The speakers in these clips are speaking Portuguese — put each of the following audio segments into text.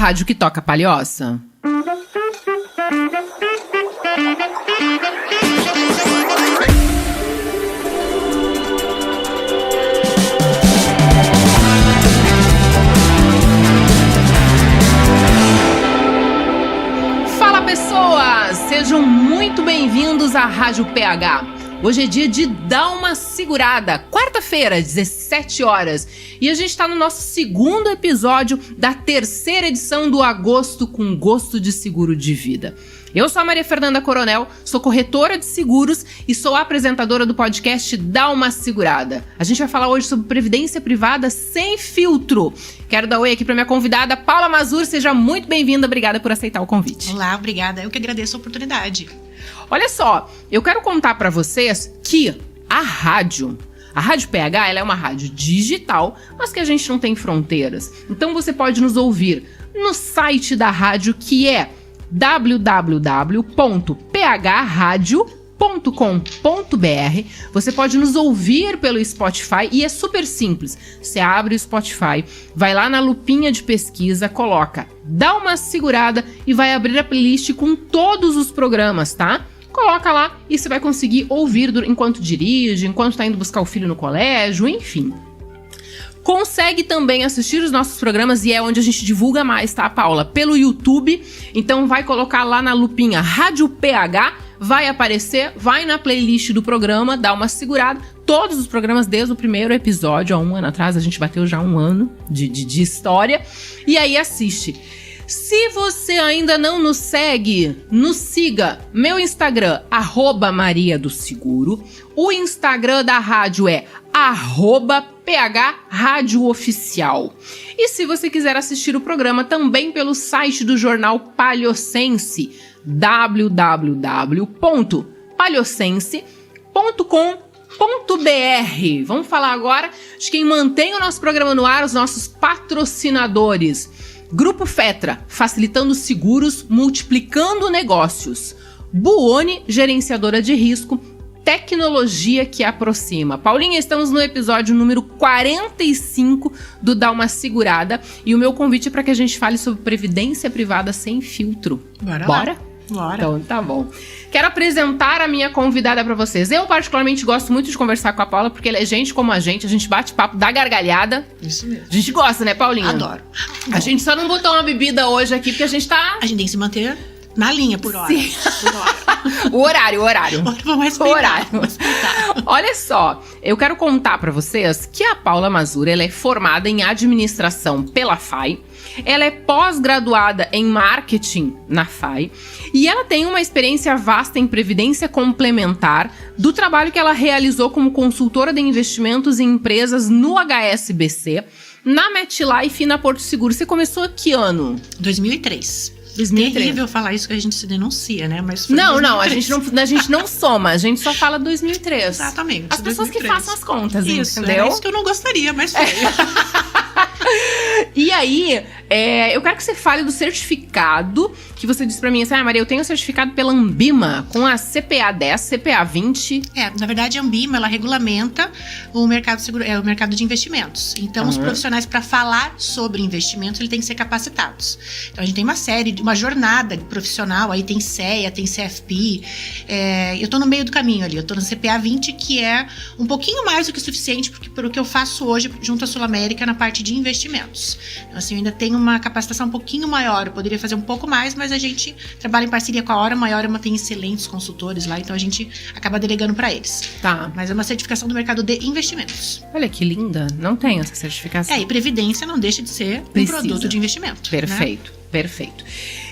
rádio que toca Palhoça. Fala, pessoas! Sejam muito bem-vindos à Rádio PH. Hoje é dia de dar uma segurada, quarta-feira, 17 horas. E a gente tá no nosso segundo episódio da terceira edição do Agosto com Gosto de Seguro de Vida. Eu sou a Maria Fernanda Coronel, sou corretora de seguros e sou apresentadora do podcast Dá Uma Segurada. A gente vai falar hoje sobre previdência privada sem filtro. Quero dar oi aqui para minha convidada, Paula Mazur. Seja muito bem-vinda, obrigada por aceitar o convite. Olá, obrigada. Eu que agradeço a oportunidade. Olha só, eu quero contar para vocês que a Rádio PH, ela é uma rádio digital, mas que a gente não tem fronteiras. Então você pode nos ouvir no site da rádio, que é www.phradio.com.br. Você pode nos ouvir pelo Spotify e é super simples. Você abre o Spotify, vai lá na lupinha de pesquisa, coloca Dá Uma Segurada e vai abrir a playlist com todos os programas, tá? Coloca lá e você vai conseguir ouvir enquanto dirige, enquanto tá indo buscar o filho no colégio, enfim. Consegue também assistir os nossos programas e é onde a gente divulga mais, tá, Paula? Pelo YouTube. Então vai colocar lá na lupinha Rádio PH, vai aparecer, vai na playlist do programa, dá uma segurada. Todos os programas desde o primeiro episódio, há um ano atrás, a gente bateu já um ano de história. E aí assiste. Se você ainda não nos segue, nos siga. Meu Instagram, @mariadoseguro. O Instagram da rádio é @PHRádioOficial. E se você quiser assistir o programa também pelo site do jornal Palhocense, www.palhocense.com.br. Vamos falar agora de quem mantém o nosso programa no ar, os nossos patrocinadores. Grupo Fetra, facilitando seguros, multiplicando negócios. Buoni, gerenciadora de risco, tecnologia que aproxima. Paulinha, estamos no episódio número 45 do Dá Uma Segurada e o meu convite é para que a gente fale sobre previdência privada sem filtro. Bora? Bora? Bora. Então, tá bom. Quero apresentar a minha convidada pra vocês. Eu, particularmente, gosto muito de conversar com a Paula, porque ela é gente como a gente bate papo, dá gargalhada. Isso mesmo. A gente gosta, né, Paulinha? Adoro. A gente só não botou uma bebida hoje aqui, porque a gente tá... A gente tem que se manter na linha por hora. Sim. Por hora. O horário. Vamos respeitar. O horário. Olha só, eu quero contar pra vocês que a Paula Mazur, ela é formada em administração pela FAI. Ela é pós-graduada em marketing na FAI e ela tem uma experiência vasta em previdência complementar do trabalho que ela realizou como consultora de investimentos em empresas no HSBC, na MetLife e na Porto Seguro. Você começou que ano? 2003. 2003. Terrível falar isso que a gente se denuncia, né? Mas Não, a gente não soma, a gente só fala 2003. Exatamente. As pessoas 2003. que façam as contas, isso, entendeu? É isso que eu não gostaria, mas foi. E aí, eu quero que você fale do certificado que você disse pra mim assim, Maria, eu tenho certificado pela Ambima com a CPA 10, CPA 20. Na verdade, a Ambima, ela regulamenta o mercado de investimentos. Então, os profissionais, para falar sobre investimentos, eles têm que ser capacitados. Então, a gente tem uma jornada profissional, aí tem CEA, tem CFP. Eu tô no meio do caminho ali, eu tô no CPA 20, que é um pouquinho mais do que o suficiente para o que eu faço hoje junto à Sul América na parte de investimentos. Então, assim, eu ainda tenho uma capacitação um pouquinho maior, eu poderia fazer um pouco mais, mas a gente trabalha em parceria com a Hora Maior, tem excelentes consultores lá, então a gente acaba delegando para eles. Tá. Mas é uma certificação do mercado de investimentos. Olha que linda, não tem essa certificação. E previdência não deixa de ser um produto de investimento. Perfeito, né? Perfeito.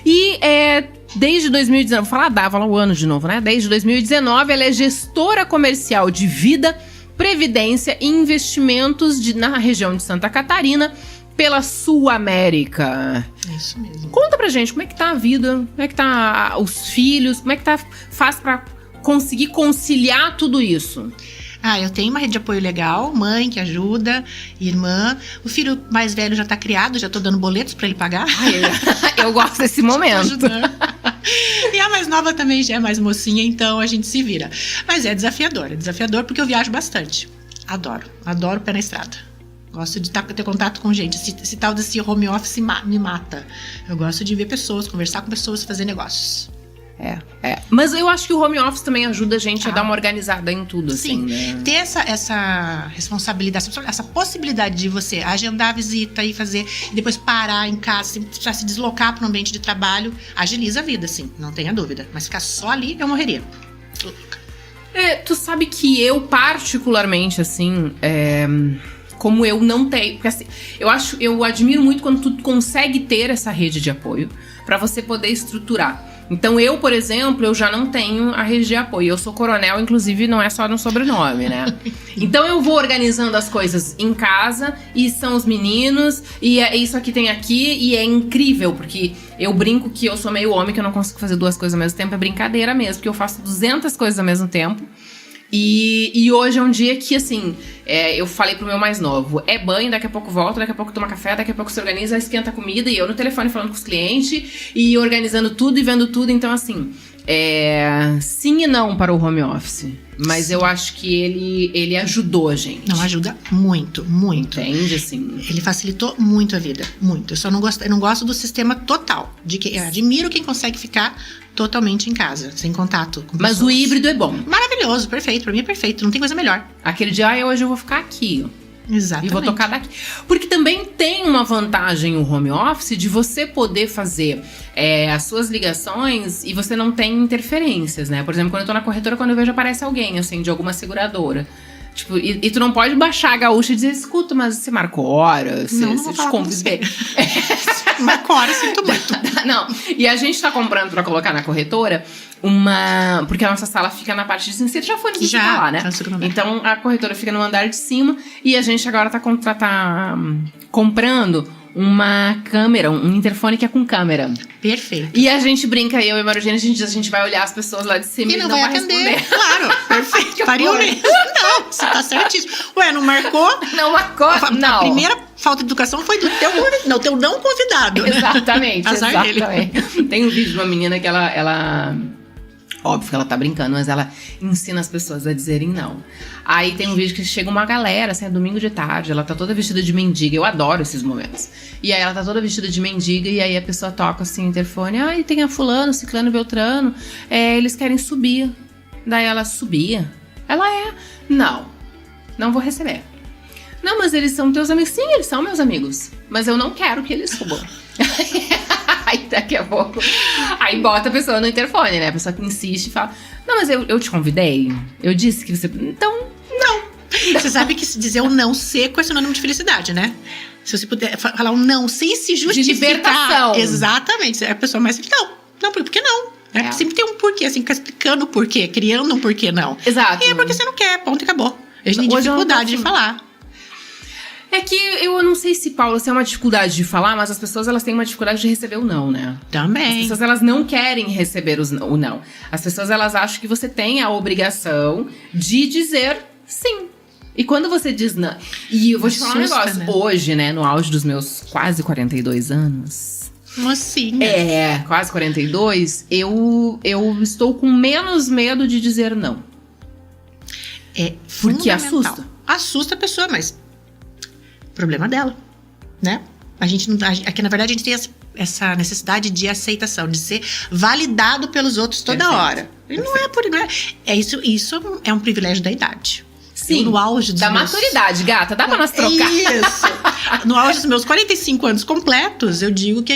E desde 2019, vou falar o ano de novo, né? Desde 2019, ela é gestora comercial de vida, previdência e investimentos na região de Santa Catarina, pela Sul América. É isso mesmo. Conta pra gente como é que tá a vida, como é que tá os filhos, como é que faz pra conseguir conciliar tudo isso? Eu tenho uma rede de apoio legal, mãe que ajuda, irmã. O filho mais velho já tá criado, já tô dando boletos pra ele pagar. Eu gosto desse momento. E a mais nova também já é mais mocinha, então a gente se vira. Mas é desafiador porque eu viajo bastante. Adoro pé na estrada. Gosto de ter contato com gente. Esse tal desse home office me mata. Eu gosto de ver pessoas, conversar com pessoas, fazer negócios. Mas eu acho que o home office também ajuda a gente a dar uma organizada em tudo, Sim. assim, né? Ter essa responsabilidade, essa possibilidade de você agendar a visita e fazer, e depois parar em casa, sem precisar se deslocar para um ambiente de trabalho, agiliza a vida, sim, não tenha dúvida. Mas ficar só ali, eu morreria. Tu sabe que eu, particularmente, assim, como eu não tenho... Porque, assim, eu admiro muito quando tu consegue ter essa rede de apoio pra você poder estruturar. Então, eu, por exemplo, eu já não tenho a rede de apoio. Eu sou coronel, inclusive, não é só no sobrenome, né? Então, eu vou organizando as coisas em casa, e são os meninos, e isso aqui tem aqui, e é incrível, porque eu brinco que eu sou meio homem, que eu não consigo fazer duas coisas ao mesmo tempo. É brincadeira mesmo, porque eu faço 200 coisas ao mesmo tempo. E hoje é um dia que, assim, eu falei pro meu mais novo, banho, daqui a pouco volta, daqui a pouco toma café, daqui a pouco se organiza, esquenta a comida, e eu no telefone falando com os clientes, e organizando tudo e vendo tudo. Então, assim, sim e não para o home office, mas sim, eu acho que ele ajudou a gente. Não, ajuda muito, muito. Entende, assim? Ele facilitou muito a vida, muito. Eu não gosto do sistema total, eu admiro quem consegue ficar totalmente em casa, sem contato com pessoas. Mas o híbrido é bom. Maravilhoso, perfeito. Pra mim é perfeito, não tem coisa melhor. Aquele dia, hoje eu vou ficar aqui, ó. Exatamente. E vou tocar daqui. Porque também tem uma vantagem o home office de você poder fazer as suas ligações e você não tem interferências, né? Por exemplo, quando eu tô na corretora, quando eu vejo aparece alguém, assim, de alguma seguradora. Tipo, e tu não pode baixar a gaúcha e dizer, escuta, mas você marcou hora? Você te convidei. Marcou hora, sinto muito. Não, e a gente tá comprando pra colocar na corretora porque a nossa sala fica na parte de cima. Você já foi nos visitar lá, né? Então a corretora fica no andar de cima e a gente agora tá comprando uma câmera, um interfone que é com câmera. Perfeito. E a gente brinca, eu e a Marugina, a gente vai olhar as pessoas lá de cima e não vai atender. Responder. Claro, perfeito. Faria o mesmo. Não, você tá certíssimo. Ué, não marcou? Não marcou, não. A primeira falta de educação foi do teu não convidado. Exatamente, né? exatamente. Tem um vídeo de uma menina que ela... Óbvio que ela tá brincando, mas ela ensina as pessoas a dizerem não. Aí tem um vídeo que chega uma galera, assim, é domingo de tarde, ela tá toda vestida de mendiga. Eu adoro esses momentos. E aí ela tá toda vestida de mendiga e aí a pessoa toca assim, o interfone. E tem a fulano, ciclano, beltrano. Eles querem subir. Daí ela subia. Ela não vou receber. Não, mas eles são teus amigos. Sim, eles são meus amigos. Mas eu não quero que eles subam. Aí daqui a pouco, aí bota a pessoa no interfone, né? A pessoa que insiste e fala, não, mas eu te convidei, eu disse que você... Então, não. Você sabe que dizer um não seco é sinônimo de felicidade, né? Se você puder falar um não sem se justificar. De libertação. Exatamente. É a pessoa mais feliz. Não, por que não? Sempre tem um porquê, assim, ficar explicando o porquê, criando um porquê não. Exato. E é porque você não quer, ponto e acabou. A gente tem dificuldade de falar. É que eu não sei se, Paula, se é uma dificuldade de falar, mas as pessoas, elas têm uma dificuldade de receber o não, né? Também. As pessoas, elas não querem receber o não. As pessoas, elas acham que você tem a obrigação de dizer sim. E quando você diz não... E eu vou te falar um negócio. Né? Hoje, né, no auge dos meus quase 42 anos... Mocinha. Quase 42, eu estou com menos medo de dizer não. Porque assusta. Assusta a pessoa, mas... problema dela, né? Aqui, na verdade, a gente tem essa necessidade de aceitação, de ser validado pelos outros toda hora. E não é por... Isso é um privilégio da idade. Sim, no auge da maturidade, gata. Dá pra nós trocar. Isso. No auge dos meus 45 anos completos, eu digo que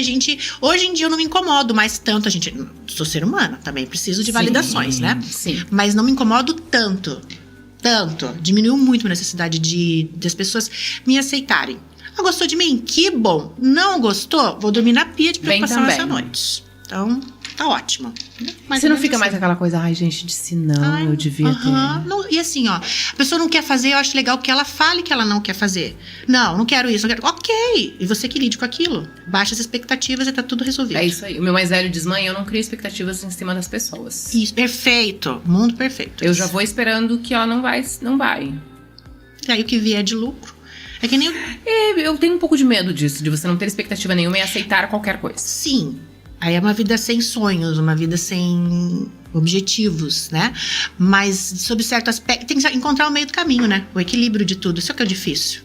hoje em dia eu não me incomodo mais tanto. Sou ser humano, também preciso de validações, né? Sim. Mas não me incomodo tanto. Diminuiu muito a necessidade das pessoas me aceitarem. Gostou de mim? Que bom. Não gostou? Vou dormir na pia de preocupação essa noite. Então, tá ótimo. Mas você não fica mais aquela coisa, ai, gente, disse não, eu devia ter. Não, e assim, ó, a pessoa não quer fazer, eu acho legal que ela fale que ela não quer fazer. Não quero isso, não quero. Ok, e você que lide com aquilo. Baixa as expectativas e tá tudo resolvido. É isso aí. O meu mais velho diz, mãe, eu não crio expectativas em cima das pessoas. Isso, perfeito. Mundo perfeito. Eu já vou esperando que ela não vai. E aí o que vier de lucro. É que nem... eu tenho um pouco de medo disso, de você não ter expectativa nenhuma e aceitar qualquer coisa. Sim. Aí é uma vida sem sonhos, uma vida sem objetivos, né? Mas, sob certo aspecto, tem que encontrar o meio do caminho, né? O equilíbrio de tudo. Isso é o que é difícil.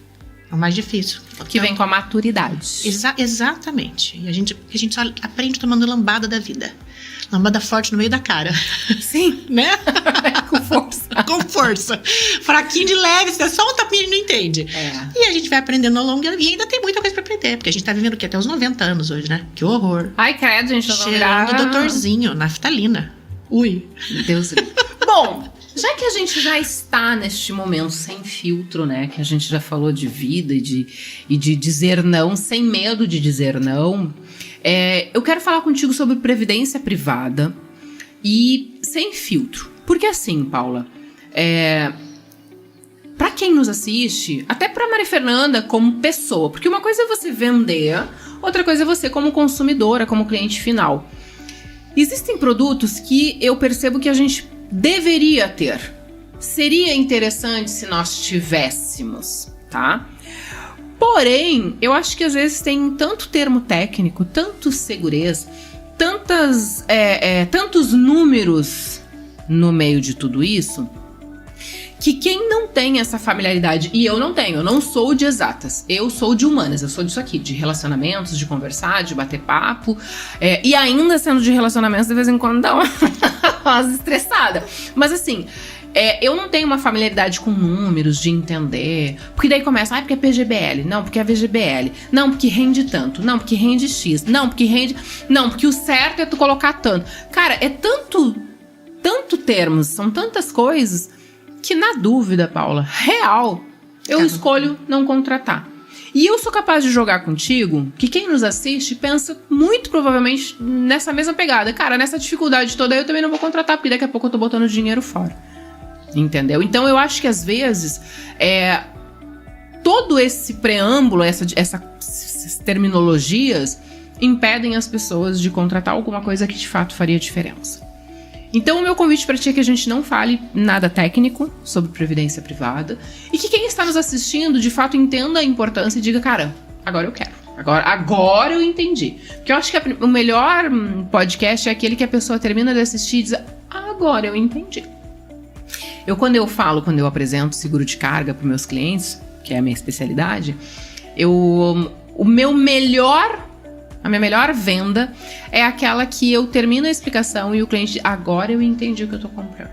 É o mais difícil. Que vem com a maturidade. Exatamente. E a gente só aprende tomando lambada da vida. Lambada forte no meio da cara. Sim. Né? Com força. Com força. Fraquinho de leve, você só um tapinha e não entende. E a gente vai aprendendo ao longo e ainda tem muita coisa pra aprender. Porque a gente tá vivendo o quê? Até os 90 anos hoje, né? Que horror. Ai, credo, gente. Cheirando doutorzinho, naftalina. Ui. Deus. Bom, já que a gente já está neste momento sem filtro, né? Que a gente já falou de vida e de dizer não, sem medo de dizer não. Eu quero falar contigo sobre previdência privada e sem filtro. Porque assim, Paula, pra quem nos assiste, até pra Maria Fernanda como pessoa, porque uma coisa é você vender, outra coisa é você como consumidora, como cliente final. Existem produtos que eu percebo que a gente deveria ter. Seria interessante se nós tivéssemos, tá? Porém, eu acho que às vezes tem tanto termo técnico, tanto segurança, tantos números no meio de tudo isso, que quem não tem essa familiaridade, e eu não sou de exatas, eu sou de humanas, eu sou disso aqui, de relacionamentos, de conversar, de bater papo, e ainda sendo de relacionamentos, de vez em quando dá uma estressada. Mas assim, eu não tenho uma familiaridade com números, de entender, porque daí começa, porque é PGBL, não, porque é VGBL, não, porque rende tanto, não, porque rende X, não, porque o certo é tu colocar tanto. Cara, é tanto termos, são tantas coisas, que na dúvida, Paula, real, eu escolho não contratar. E eu sou capaz de jogar contigo que quem nos assiste pensa muito provavelmente nessa mesma pegada. Cara, nessa dificuldade toda eu também não vou contratar, porque daqui a pouco eu tô botando dinheiro fora. Entendeu? Então eu acho que às vezes todo esse preâmbulo, essas terminologias impedem as pessoas de contratar alguma coisa que de fato faria diferença. Então o meu convite para ti é que a gente não fale nada técnico sobre previdência privada e que quem está nos assistindo de fato entenda a importância e diga, cara, agora eu quero. Agora eu entendi. Porque eu acho que o melhor podcast é aquele que a pessoa termina de assistir e diz, agora eu entendi. Quando eu apresento seguro de carga para meus clientes, que é a minha especialidade, a minha melhor venda é aquela que eu termino a explicação e o cliente diz, agora eu entendi o que eu tô comprando.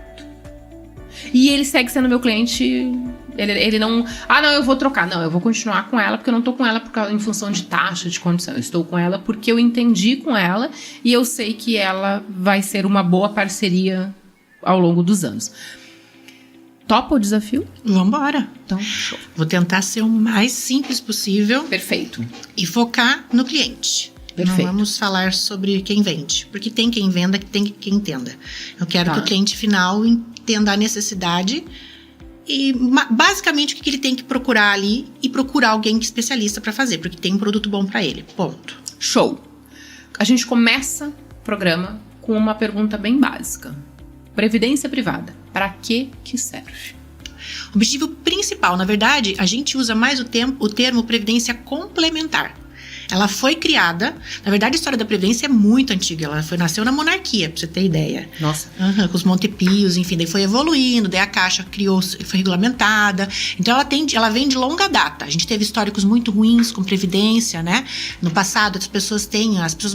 E ele segue sendo meu cliente, ele não, não, eu vou trocar. Não, eu vou continuar com ela porque eu não tô com ela em função de taxa, de condição. Eu estou com ela porque eu entendi com ela e eu sei que ela vai ser uma boa parceria ao longo dos anos. Topa o desafio? Vambora. Então, show. Vou tentar ser o mais simples possível. Perfeito. E focar no cliente. Perfeito. Não vamos falar sobre quem vende. Porque tem quem venda, tem quem entenda. Eu quero que o cliente final entenda a necessidade e basicamente o que ele tem que procurar ali e procurar alguém especialista para fazer. Porque tem um produto bom para ele. Ponto. Show. A gente começa o programa com uma pergunta bem básica. Previdência privada, para que serve? O objetivo principal, na verdade, a gente usa mais o termo previdência complementar. Ela foi criada, na verdade a história da Previdência é muito antiga, ela nasceu na monarquia, pra você ter ideia. Nossa. Com os Montepios, enfim, daí foi evoluindo, daí a Caixa foi regulamentada, então ela vem de longa data. A gente teve históricos muito ruins com Previdência, né? No passado as pessoas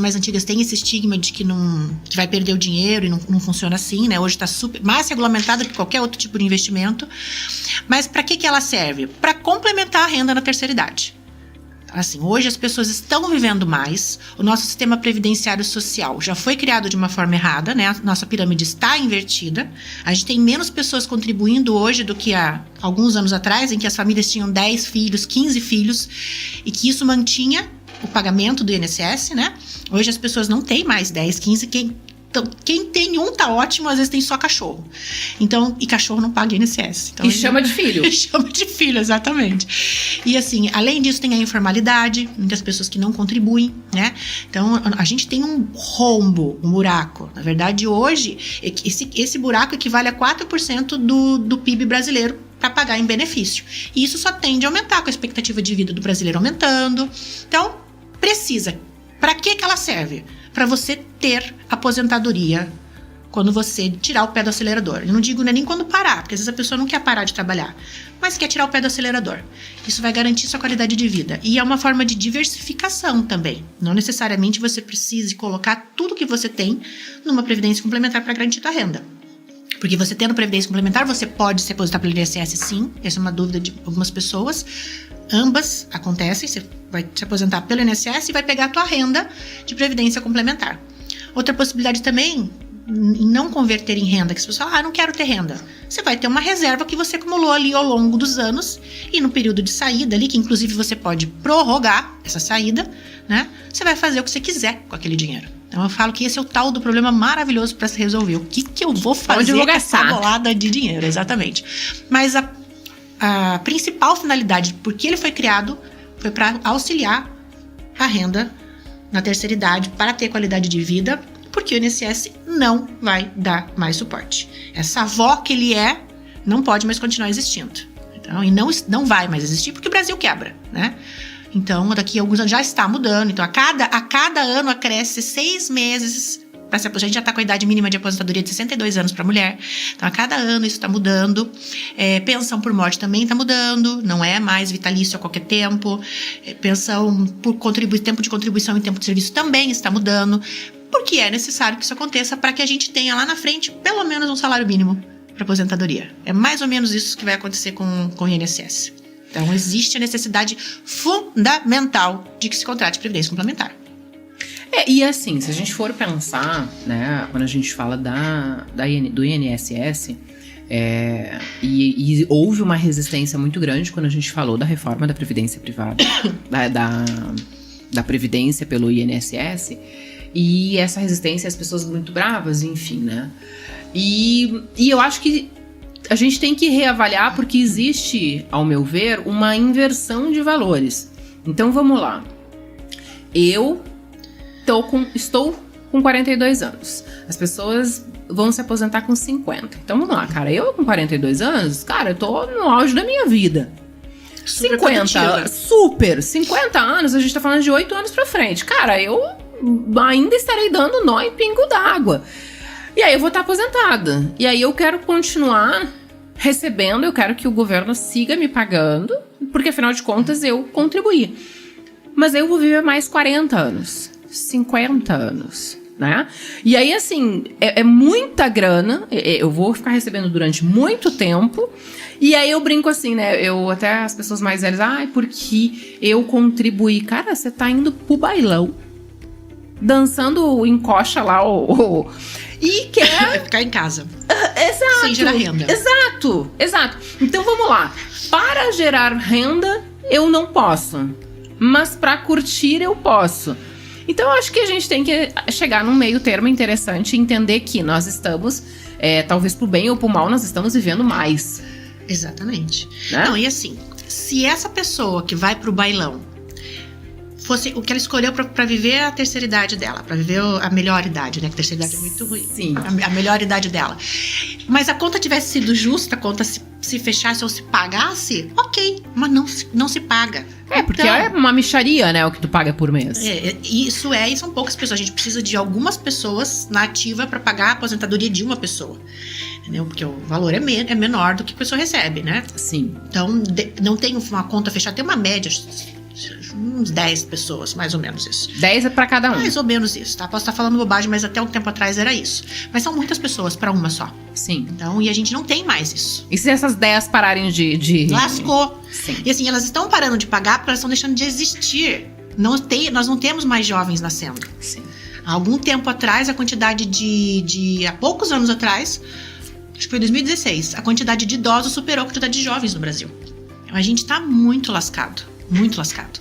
mais antigas têm esse estigma de que vai perder o dinheiro e não funciona assim, né? Hoje tá mais regulamentada que qualquer outro tipo de investimento. Mas para que ela serve? Para complementar a renda na terceira idade. Assim, hoje as pessoas estão vivendo mais, o nosso sistema previdenciário social já foi criado de uma forma errada, né? A nossa pirâmide está invertida, a gente tem menos pessoas contribuindo hoje do que há alguns anos atrás, em que as famílias tinham 10 filhos, 15 filhos, e que isso mantinha o pagamento do INSS, né? Hoje as pessoas não têm mais 10, 15, quem tem tá ótimo, às vezes tem só cachorro. Então, e cachorro não paga INSS. Então, chama de filho. Chama de filho, exatamente. E assim, além disso, tem a informalidade, muitas pessoas que não contribuem, né? Então, a gente tem um rombo, um buraco. Na verdade, hoje, esse buraco equivale a 4% do PIB brasileiro para pagar em benefício. E isso só tende a aumentar com a expectativa de vida do brasileiro aumentando. Então, precisa. Para que ela serve? Para você ter aposentadoria quando você tirar o pé do acelerador. Eu não digo nem quando parar, porque às vezes a pessoa não quer parar de trabalhar, mas quer tirar o pé do acelerador. Isso vai garantir sua qualidade de vida. E é uma forma de diversificação também. Não necessariamente você precise colocar tudo que você tem numa previdência complementar para garantir sua renda. Porque você tendo previdência complementar, você pode se aposentar pelo INSS, sim. Essa é uma dúvida de algumas pessoas. Ambas acontecem. Você vai se aposentar pelo INSS e vai pegar a tua renda de previdência complementar. Outra possibilidade também, em não converter em renda, que as pessoas falam, não quero ter renda. Você vai ter uma reserva que você acumulou ali ao longo dos anos e no período de saída ali, que inclusive você pode prorrogar essa saída, né? Você vai fazer o que você quiser com aquele dinheiro. Então eu falo que esse é o tal do problema maravilhoso para se resolver. O que eu vou fazer com essa bolada de dinheiro? Exatamente. Mas a principal finalidade por que ele foi criado foi para auxiliar a renda na terceira idade para ter qualidade de vida, porque o INSS não vai dar mais suporte. Essa avó que ele não pode mais continuar existindo. Então, e não vai mais existir porque o Brasil quebra, né? Então, daqui a alguns anos já está mudando. Então, a cada ano acresce 6 meses para se aposentar. A gente já está com a idade mínima de aposentadoria de 62 anos para mulher. Então, a cada ano isso está mudando. Pensão por morte também está mudando. Não é mais vitalício a qualquer tempo. Pensão por tempo de contribuição em tempo de serviço também está mudando. Porque é necessário que isso aconteça para que a gente tenha lá na frente pelo menos um salário mínimo para aposentadoria. É mais ou menos isso que vai acontecer com o INSS. Então, existe a necessidade fundamental de que se contrate previdência complementar. E assim, se a gente for pensar, né, quando a gente fala do INSS, e houve uma resistência muito grande quando a gente falou da reforma da Previdência Privada, da Previdência pelo INSS, e essa resistência, as pessoas muito bravas, enfim, né? E eu acho que a gente tem que reavaliar porque existe, ao meu ver, uma inversão de valores. Então vamos lá. Eu estou com 42 anos. As pessoas vão se aposentar com 50. Então vamos lá, cara. Eu com 42 anos, cara, eu tô no auge da minha vida. 50 anos, a gente tá falando de 8 anos pra frente. Cara, eu ainda estarei dando nó em pingo d'água. E aí eu vou estar aposentada. E aí eu quero continuar recebendo, eu quero que o governo siga me pagando, porque afinal de contas eu contribuí. Mas eu vou viver mais 40 anos, 50 anos, né? E aí assim, é muita grana, eu vou ficar recebendo durante muito tempo. E aí eu brinco assim, né? Até as pessoas mais velhas, porque eu contribuí. Cara, você tá indo pro bailão, dançando o encoxa lá, e quer ficar em casa. Exato. Sem gerar renda. Exato. Então vamos lá. Para gerar renda, eu não posso. Mas para curtir, eu posso. Então eu acho que a gente tem que chegar num meio termo interessante e entender que nós estamos, talvez pro bem ou pro mal, nós estamos vivendo mais. Exatamente. Né? Não, e assim, se essa pessoa que vai pro bailão fosse o que ela escolheu pra viver a terceira idade dela, pra viver a melhor idade, né? Que a terceira idade é muito ruim. Sim. A melhor idade dela. Mas a conta tivesse sido justa, a conta se fechasse ou se pagasse, ok, mas não se paga. Porque é uma mixaria, né? O que tu paga por mês. E são poucas pessoas. A gente precisa de algumas pessoas na ativa pra pagar a aposentadoria de uma pessoa. Entendeu? Porque o valor é menor do que a pessoa recebe, né? Sim. Então, não tem uma conta fechada, tem uma média, uns 10 pessoas, mais ou menos isso. 10 é pra cada um. Mais ou menos isso, tá? Posso estar falando bobagem, mas até um tempo atrás era isso. Mas são muitas pessoas pra uma só. Sim. Então, e a gente não tem mais isso. E se essas 10 pararem de... Lascou. Sim. E assim, elas estão parando de pagar porque elas estão deixando de existir. Nós não temos mais jovens nascendo. Sim. Há algum tempo atrás, a quantidade há poucos anos atrás, acho que foi 2016, a quantidade de idosos superou a quantidade de jovens no Brasil. Então, a gente tá muito lascado. Muito lascado.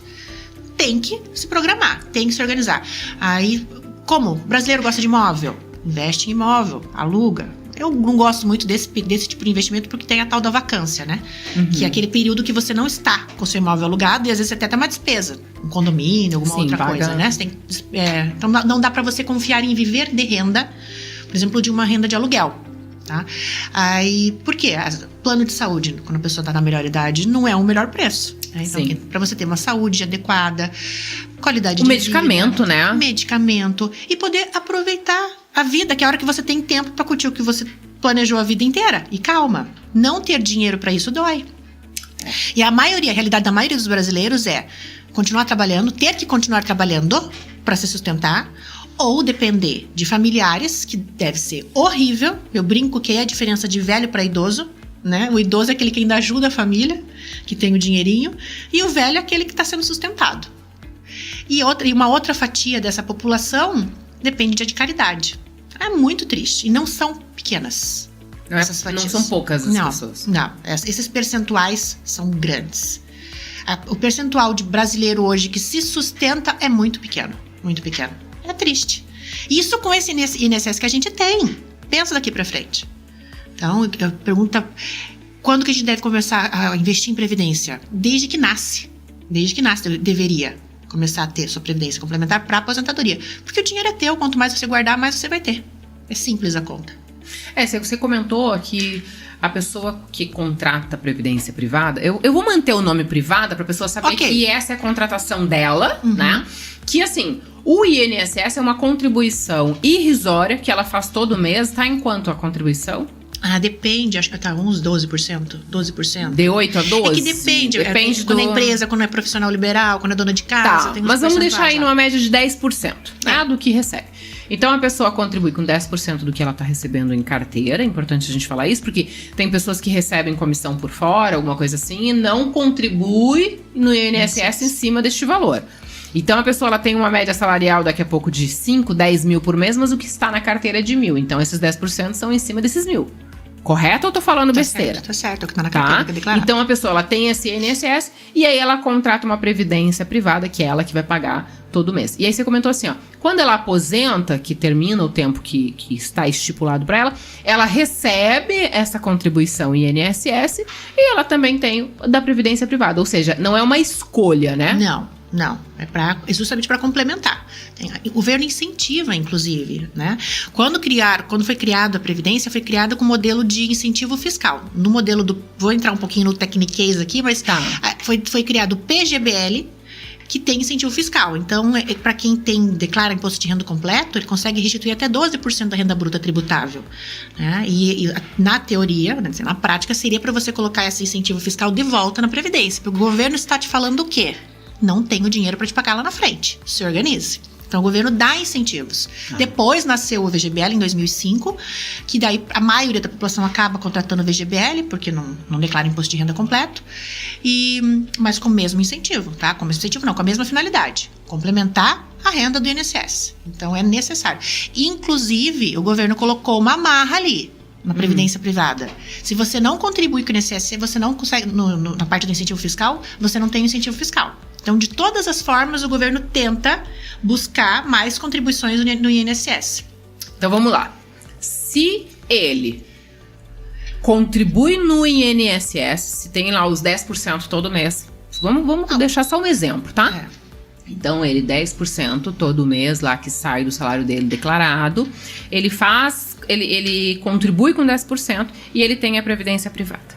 Tem que se programar, tem que se organizar. Aí, como o brasileiro gosta de imóvel, investe em imóvel, aluga. Eu não gosto muito desse tipo de investimento porque tem a tal da vacância, né? Uhum. Que é aquele período que você não está com seu imóvel alugado e às vezes você até tem uma despesa, um condomínio, alguma outra coisa, né? Então não dá para você confiar em viver de renda, por exemplo, de uma renda de aluguel. Tá? Aí, por quê? Plano de saúde, quando a pessoa está na melhor idade, não é o melhor preço. Né? Então, para você ter uma saúde adequada, qualidade de vida. Medicamento, né? Medicamento. E poder aproveitar a vida, que é a hora que você tem tempo pra curtir o que você planejou a vida inteira. E calma, não ter dinheiro pra isso dói. E a realidade da maioria dos brasileiros é continuar trabalhando, ter que continuar trabalhando pra se sustentar, ou depender de familiares, que deve ser horrível. Eu brinco que é a diferença de velho pra idoso, né? O idoso é aquele que ainda ajuda a família, que tem o dinheirinho, e o velho é aquele que está sendo sustentado. E uma outra fatia dessa população depende de caridade. É muito triste. E não são pequenas essas fatias. Não são poucas as pessoas. Não, esses percentuais são grandes. O percentual de brasileiro hoje que se sustenta é muito pequeno. Muito pequeno. É triste. Isso com esse INSS que a gente tem. Pensa daqui pra frente. Então, pergunta, quando que a gente deve começar a investir em previdência? Desde que nasce. Desde que nasce, deveria começar a ter sua previdência complementar para aposentadoria. Porque o dinheiro é teu, quanto mais você guardar, mais você vai ter. É simples a conta. Você comentou que a pessoa que contrata previdência privada, eu vou manter o nome privada para a pessoa saber que essa é a contratação dela, né? Que assim, o INSS é uma contribuição irrisória que ela faz todo mês, tá? Enquanto a contribuição? Depende, acho que tá uns 12%. 12%. De 8 a 12? É que depende quando é empresa, quando é profissional liberal, quando é dona de casa. Tá, mas vamos deixar aí numa média de 10%, né, do que recebe. Então a pessoa contribui com 10% do que ela tá recebendo em carteira. É importante a gente falar isso, porque tem pessoas que recebem comissão por fora, alguma coisa assim, e não contribui no INSS em cima deste valor. Então a pessoa ela tem uma média salarial daqui a pouco de 5, 10 mil por mês, mas o que está na carteira é de 1.000. Então esses 10% são em cima desses 1.000. Correto ou eu tô falando besteira? Tá certo, o que tá na carteira que é declarado. Então a pessoa ela tem esse INSS e aí ela contrata uma previdência privada, que é ela que vai pagar todo mês. E aí você comentou assim, ó, quando ela aposenta, que termina o tempo que está estipulado para ela recebe essa contribuição INSS e ela também tem da previdência privada. Ou seja, não é uma escolha, né? Não, é justamente para complementar. O governo incentiva, inclusive, né? Quando foi criada a Previdência, foi criada com modelo de incentivo fiscal. No modelo vou entrar um pouquinho no techniquez aqui, mas foi criado o PGBL, que tem incentivo fiscal. Então, para quem declara imposto de renda completo, ele consegue restituir até 12% da renda bruta tributável. Né? E na teoria, na prática, seria para você colocar esse incentivo fiscal de volta na Previdência. O governo está te falando o quê? Não tenho dinheiro para te pagar lá na frente. Se organize. Então, o governo dá incentivos. Depois nasceu o VGBL em 2005, que daí a maioria da população acaba contratando o VGBL, porque não declara imposto de renda completo, mas com o mesmo incentivo, tá? Com o mesmo incentivo não, com a mesma finalidade. Complementar a renda do INSS. Então, é necessário. Inclusive, o governo colocou uma amarra ali, na previdência privada. Se você não contribui com o INSS, você não consegue, na parte do incentivo fiscal, você não tem incentivo fiscal. Então, de todas as formas, o governo tenta buscar mais contribuições no INSS. Então, vamos lá. Se ele contribui no INSS, se tem lá os 10% todo mês, vamos deixar só um exemplo, tá? Então, ele 10% todo mês lá que sai do salário dele declarado, ele contribui com 10% e ele tem a previdência privada.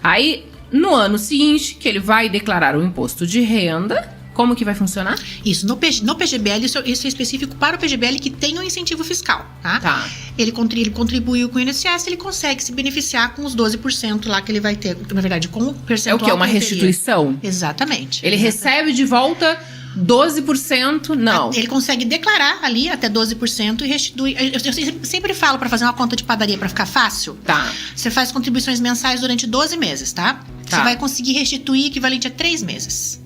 Aí, no ano seguinte, que ele vai declarar o imposto de renda, como que vai funcionar? Isso, no PGBL, isso é específico para o PGBL que tem um incentivo fiscal, tá? Ele contribuiu com o INSS, ele consegue se beneficiar com os 12% lá que ele vai ter, na verdade, com o percentual. É o quê? Uma restituição? Exatamente. Ele recebe de volta 12%? Não. Ele consegue declarar ali até 12% e restitui. Eu sempre falo para fazer uma conta de padaria para ficar fácil. Tá. Você faz contribuições mensais durante 12 meses, tá? Você vai conseguir restituir equivalente a 3 meses.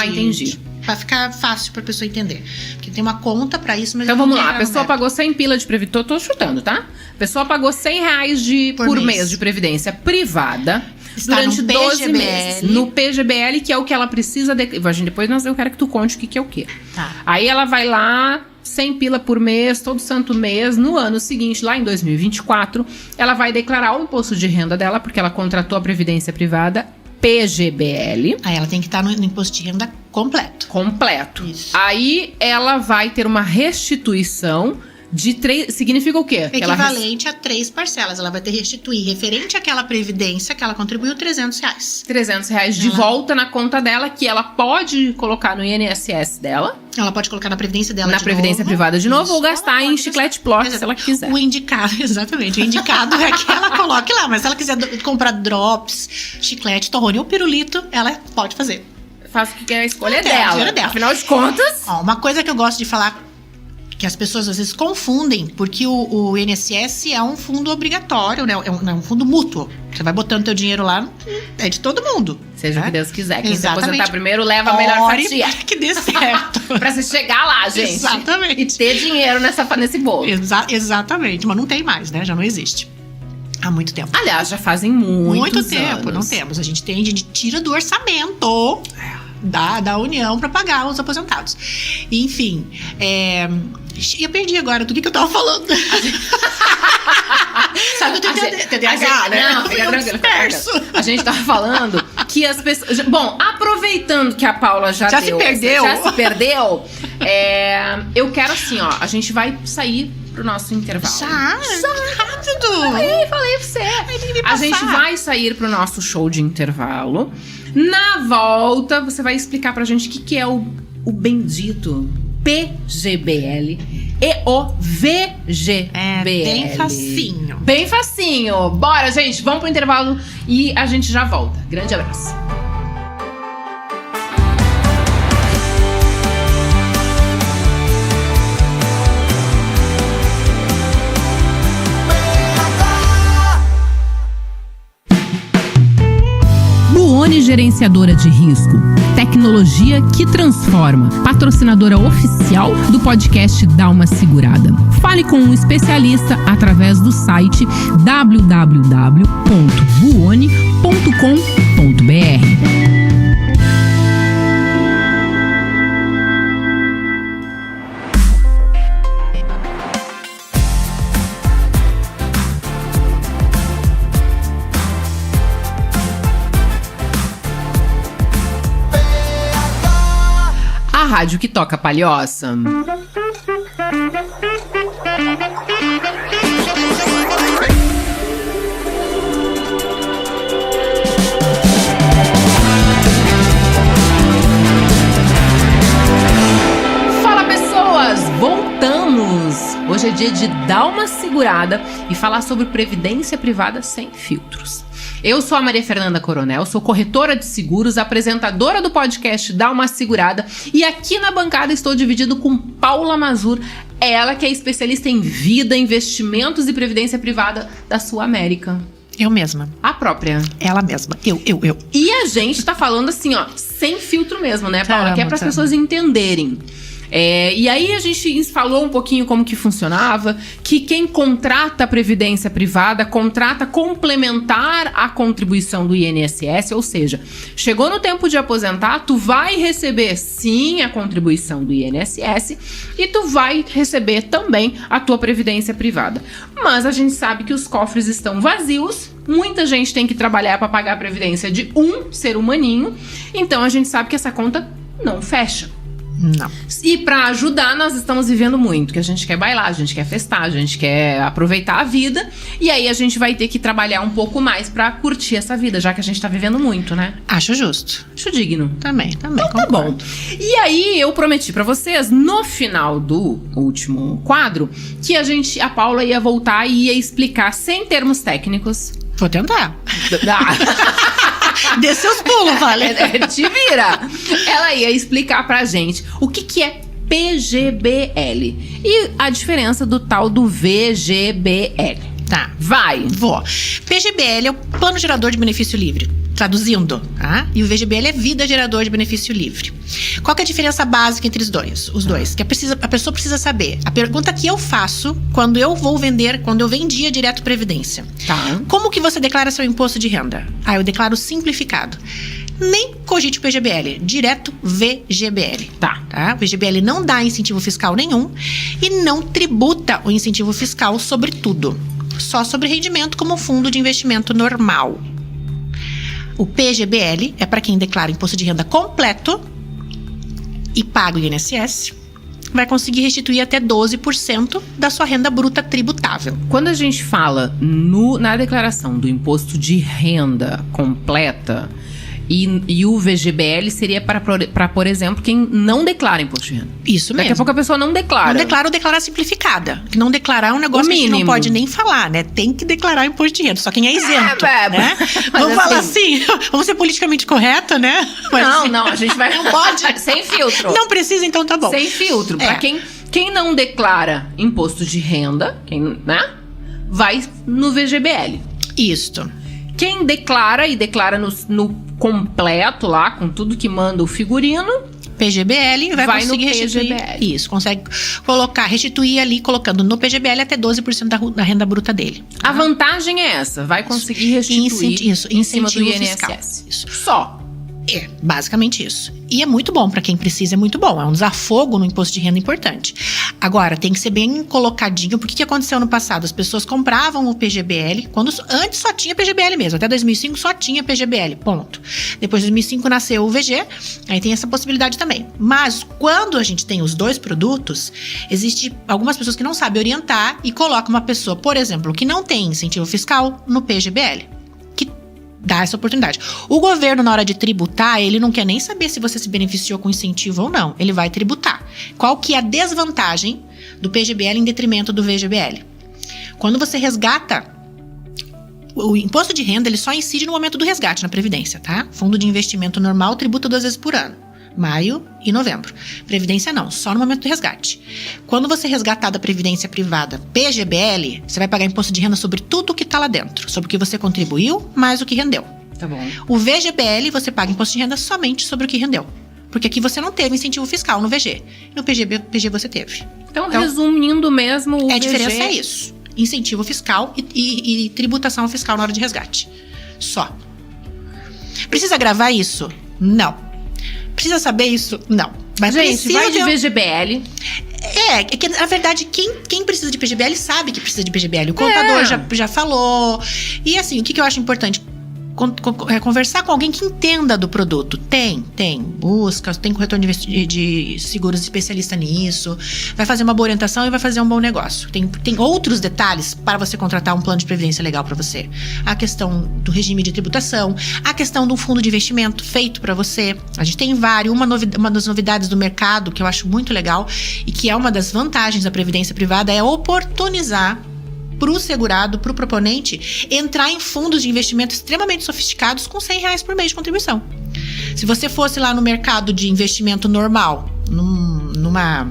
Entendi. Pra ficar fácil pra pessoa entender. Porque tem uma conta pra isso, mas... Então vamos lá, a pessoa pagou 100 pila de previdência, tô chutando, tá? A pessoa pagou R$100 por mês de previdência privada durante 12 meses. No PGBL, que é o que ela precisa... Depois eu quero que tu conte o que é o quê. Tá. Aí ela vai lá, 100 pila por mês, todo santo mês. No ano seguinte, lá em 2024, ela vai declarar o imposto de renda dela, porque ela contratou a previdência privada PGBL. Aí ela tem que estar no imposto de renda completo. Completo. Isso. Aí ela vai ter uma restituição De 3, significa o quê? Equivalente a 3 parcelas. Ela vai ter que restituir, referente àquela previdência que ela contribuiu, R$300. R$300 de volta na conta dela, que ela pode colocar no INSS dela. Ela pode colocar na previdência dela na de previdência novo. privada de novo, Isso, ou gastar em chiclete Plock, se ela quiser. O indicado, exatamente. O indicado é que ela coloque lá. Mas se ela quiser comprar drops, chiclete, torrone ou pirulito, ela pode fazer. Faz o que quer, a escolha é dela. Afinal de contas... Ó, uma coisa que eu gosto de falar, que as pessoas às vezes confundem, porque o INSS é um fundo obrigatório, né? É um fundo mútuo. Você vai botando teu dinheiro lá, é de todo mundo. Seja o que Deus quiser. Quem se Exatamente. aposentar primeiro leva a melhor fatia. Que dê certo. Pra você chegar lá, gente. Exatamente. E ter dinheiro nesse bolo. Exatamente. Mas não tem mais, né? Já não existe. Há muito tempo. Aliás, já fazem muito tempo. Não temos. A gente tira do orçamento da União pra pagar os aposentados. Enfim, eu perdi agora do que eu tava falando. Sabe, eu tenho TDAH, né? Não, fica tranquilo. A gente tava falando que as pessoas... Bom, aproveitando que a Paula já se perdeu. Eu quero assim, ó, a gente vai sair pro nosso intervalo. Já rápido. Falei pra você. A gente vai sair pro nosso show de intervalo. Na volta, você vai explicar pra gente o que é o bendito PGBL e o VGBL. Bem facinho. Bem facinho. Bora, gente, vamos pro intervalo e a gente já volta. Grande abraço. Buoni Gerenciadora de Risco, tecnologia que transforma, patrocinadora oficial do podcast Dá Uma Segurada. Fale com um especialista através do site www.buoni.com.br. A rádio que toca palhoça. Fala, pessoas! Voltamos! Hoje é dia de dar uma segurada e falar sobre previdência privada sem filtros. Eu sou a Maria Fernanda Coronel, sou corretora de seguros, apresentadora do podcast Dá Uma Segurada, e aqui na bancada estou dividido com Paula Mazur, ela que é especialista em vida, investimentos e previdência privada da Sul América. Eu mesma. A própria. Ela mesma. Eu. E a gente tá falando assim, ó, sem filtro mesmo, né, Paula? Que é para as pessoas entenderem. E aí a gente falou um pouquinho como que funcionava, que quem contrata a previdência privada contrata complementar à contribuição do INSS, ou seja, chegou no tempo de aposentar, tu vai receber sim a contribuição do INSS e tu vai receber também a tua previdência privada. Mas a gente sabe que os cofres estão vazios, muita gente tem que trabalhar para pagar a previdência de um ser humaninho, então a gente sabe que essa conta não fecha. Não. E pra ajudar, nós estamos vivendo muito, que a gente quer bailar, a gente quer festar, a gente quer aproveitar a vida, e aí a gente vai ter que trabalhar um pouco mais pra curtir essa vida, já que a gente tá vivendo muito, né? Acho justo. Acho digno. Também. Então tá bom. E aí eu prometi pra vocês, no final do último quadro, que a Paula ia voltar e ia explicar sem termos técnicos. Vou tentar. Dê seus pulos, vale. Te vira. Ela ia explicar pra gente o que é PGBL e a diferença do tal do VGBL. Tá. Vai. Vou. PGBL é o Plano Gerador de Benefício Livre. Traduzindo, tá? E o VGBL é Vida Gerador de Benefício Livre. Qual que é a diferença básica entre os dois? Que a pessoa precisa saber. A pergunta que eu faço quando eu vendia direto Previdência. Tá. Como que você declara seu imposto de renda? Eu declaro simplificado. Nem cogite o PGBL, direto VGBL. Tá. O VGBL não dá incentivo fiscal nenhum e não tributa o incentivo fiscal sobre tudo. Só sobre rendimento como fundo de investimento normal. O PGBL é para quem declara imposto de renda completo e paga o INSS, vai conseguir restituir até 12% da sua renda bruta tributável. Quando a gente fala na declaração do imposto de renda completa, e o VGBL seria para, por exemplo, quem não declara imposto de renda. Isso mesmo. Daqui a pouco a pessoa não declara. Não declara ou declarar simplificada. Não declarar é um negócio que a gente não pode nem falar, né? Tem que declarar imposto de renda, só quem é isento, né? Vamos falar assim, vamos ser politicamente correta, né? Mas, não, a gente vai... Não pode. Sem filtro. Não precisa, então tá bom. Sem filtro. Pra quem não declara imposto de renda, né? Vai no VGBL. Isto. Quem declara e declara no completo lá, com tudo que manda o figurino, PGBL, vai conseguir restituir. PGBL. Isso, consegue restituir ali, colocando no PGBL até 12% da renda bruta dele. Tá? A vantagem é essa, vai conseguir restituir em cima do INSS. Fiscal. Isso. Só. É, basicamente isso. E é muito bom, para quem precisa é muito bom. É um desafogo no imposto de renda importante. Agora, tem que ser bem colocadinho. Porque que aconteceu no passado? As pessoas compravam o PGBL, antes só tinha PGBL mesmo. Até 2005 só tinha PGBL, ponto. Depois de 2005 nasceu o VG, aí tem essa possibilidade também. Mas quando a gente tem os dois produtos, existe algumas pessoas que não sabem orientar e colocam uma pessoa, por exemplo, que não tem incentivo fiscal no PGBL. Dá essa oportunidade. O governo, na hora de tributar, ele não quer nem saber se você se beneficiou com incentivo ou não. Ele vai tributar. Qual que é a desvantagem do PGBL em detrimento do VGBL? Quando você resgata, o imposto de renda, ele só incide no momento do resgate, na Previdência, tá? Fundo de investimento normal tributa 2 vezes por ano. Maio e novembro. Previdência não, só no momento do resgate. Quando você resgatar da Previdência Privada PGBL, você vai pagar imposto de renda sobre tudo que está lá dentro. Sobre o que você contribuiu, mais o que rendeu. Tá bom. O VGBL, você paga imposto de renda somente sobre o que rendeu. Porque aqui você não teve incentivo fiscal no VG. No PG você teve. Então, resumindo mesmo, a diferença é isso. Incentivo fiscal e tributação fiscal na hora de resgate. Só. Precisa gravar isso? Não. Precisa saber isso? Não. Mas gente, vai de VGBL. É que na verdade, quem precisa de PGBL sabe que precisa de PGBL. O contador já falou. E assim, o que eu acho importante? Conversar com alguém que entenda do produto. Tem busca, tem corretor de seguros especialista nisso, vai fazer uma boa orientação e vai fazer um bom negócio. Tem outros detalhes para você contratar um plano de previdência legal para você. A questão do regime de tributação, a questão de um fundo de investimento feito para você. A gente tem vários. Uma das novidades do mercado que eu acho muito legal e que é uma das vantagens da previdência privada é oportunizar para o segurado, para o proponente, entrar em fundos de investimento extremamente sofisticados com R$100 por mês de contribuição. Se você fosse lá no mercado de investimento normal, numa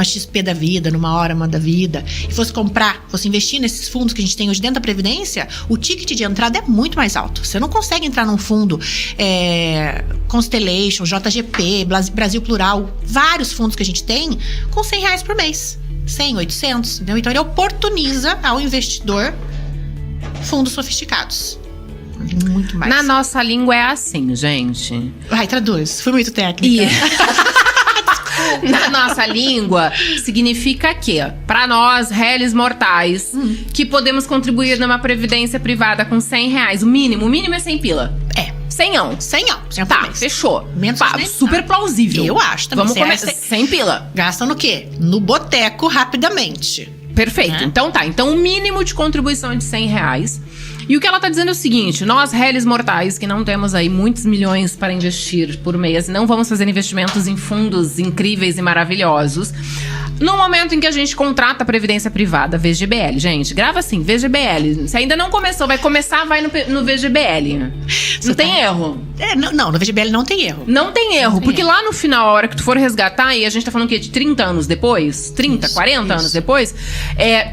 XP da vida, numa Orama da vida, e fosse investir nesses fundos que a gente tem hoje dentro da Previdência, o ticket de entrada é muito mais alto. Você não consegue entrar num fundo Constellation, JGP, Brasil Plural, vários fundos que a gente tem, com R$100 por mês. 100, 800, entendeu? Então ele oportuniza ao investidor fundos sofisticados. Muito mais. Na nossa língua é assim, gente. Vai, traduz. Fui muito técnica. Na nossa língua, significa que, para nós, réis mortais, que podemos contribuir numa previdência privada com R$100, o mínimo é 100 pila. Senhão. Tá, fechou. Menos super plausível. Eu acho também. Vamos começar. 100 pila. Gasta no quê? No boteco, rapidamente. Perfeito. Então tá. Então o mínimo de contribuição é de R$100. E o que ela tá dizendo é o seguinte: nós, réis mortais, que não temos aí muitos milhões para investir por mês, não vamos fazer investimentos em fundos incríveis e maravilhosos. No momento em que a gente contrata a previdência privada, VGBL, gente, grava assim, VGBL. Se ainda não começou, vai começar, vai no VGBL. Não tem erro. Não, no VGBL não tem erro. Não tem erro, porque lá no final, a hora que tu for resgatar, e a gente tá falando o quê? De 30 anos depois? 30, 40 anos depois?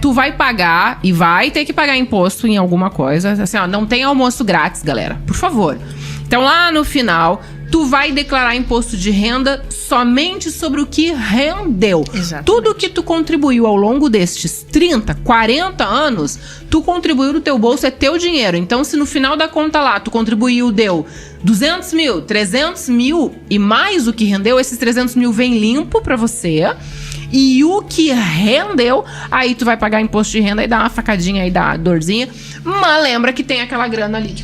Tu vai pagar e vai ter que pagar imposto em alguma coisa. Assim, ó, não tem almoço grátis, galera. Por favor. Então, lá no final, tu vai declarar imposto de renda somente sobre o que rendeu. Exatamente. Tudo que tu contribuiu ao longo destes 30, 40 anos, tu contribuiu no teu bolso, é teu dinheiro. Então, se no final da conta lá, tu contribuiu, deu 200 mil, 300 mil e mais o que rendeu, esses 300 mil vem limpo pra você. E o que rendeu, aí tu vai pagar imposto de renda e dá uma facadinha aí, dá uma dorzinha. Mas lembra que tem aquela grana ali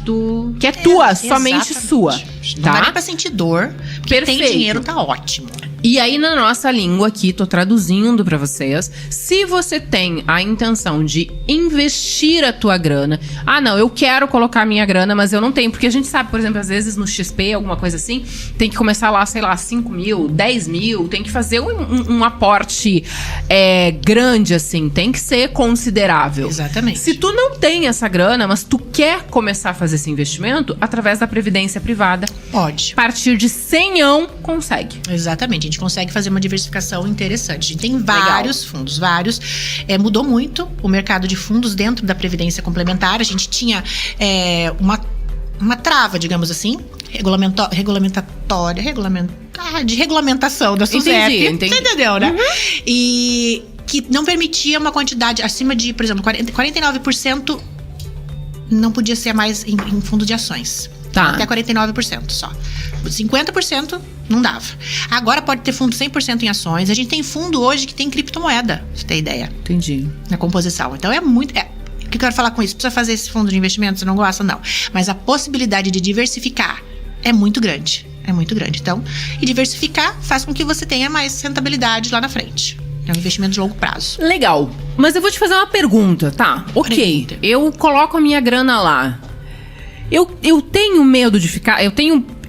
que é tua, somente sua. Não dá nem pra sentir dor, porque Perfeito. tem dinheiro, tá ótimo. E aí, na nossa língua aqui, tô traduzindo pra vocês. Se você tem a intenção de investir a tua grana... Ah, não, eu quero colocar a minha grana, mas eu não tenho. Porque a gente sabe, por exemplo, às vezes no XP, alguma coisa assim, tem que começar lá, sei lá, 5 mil, 10 mil. Tem que fazer um aporte grande, assim. Tem que ser considerável. Exatamente. Se tu não tem essa grana, mas tu quer começar a fazer esse investimento, através da Previdência Privada... Pode. A partir de 100 consegue. Exatamente. A gente consegue fazer uma diversificação interessante. A gente tem vários fundos, vários. Mudou muito o mercado de fundos dentro da Previdência Complementar. A gente tinha uma trava, digamos assim, de regulamentação da SUSEP. Entendi. Você entendeu, né? E que não permitia uma quantidade acima de, por exemplo, 49% não podia ser mais em fundo de ações. Tá. Até 49% só. 50% não dava. Agora pode ter fundo 100% em ações. A gente tem fundo hoje que tem criptomoeda, pra você ter ideia. Entendi. Na composição. Então é muito... O que eu quero falar com isso? Precisa fazer esse fundo de investimento? Você não gosta? Não. Mas a possibilidade de diversificar é muito grande. É muito grande. Então, e diversificar faz com que você tenha mais rentabilidade lá na frente. É um investimento de longo prazo. Legal. Mas eu vou te fazer uma pergunta, tá? Ok. Pergunta. Eu coloco a minha grana lá. Eu tenho medo de ficar...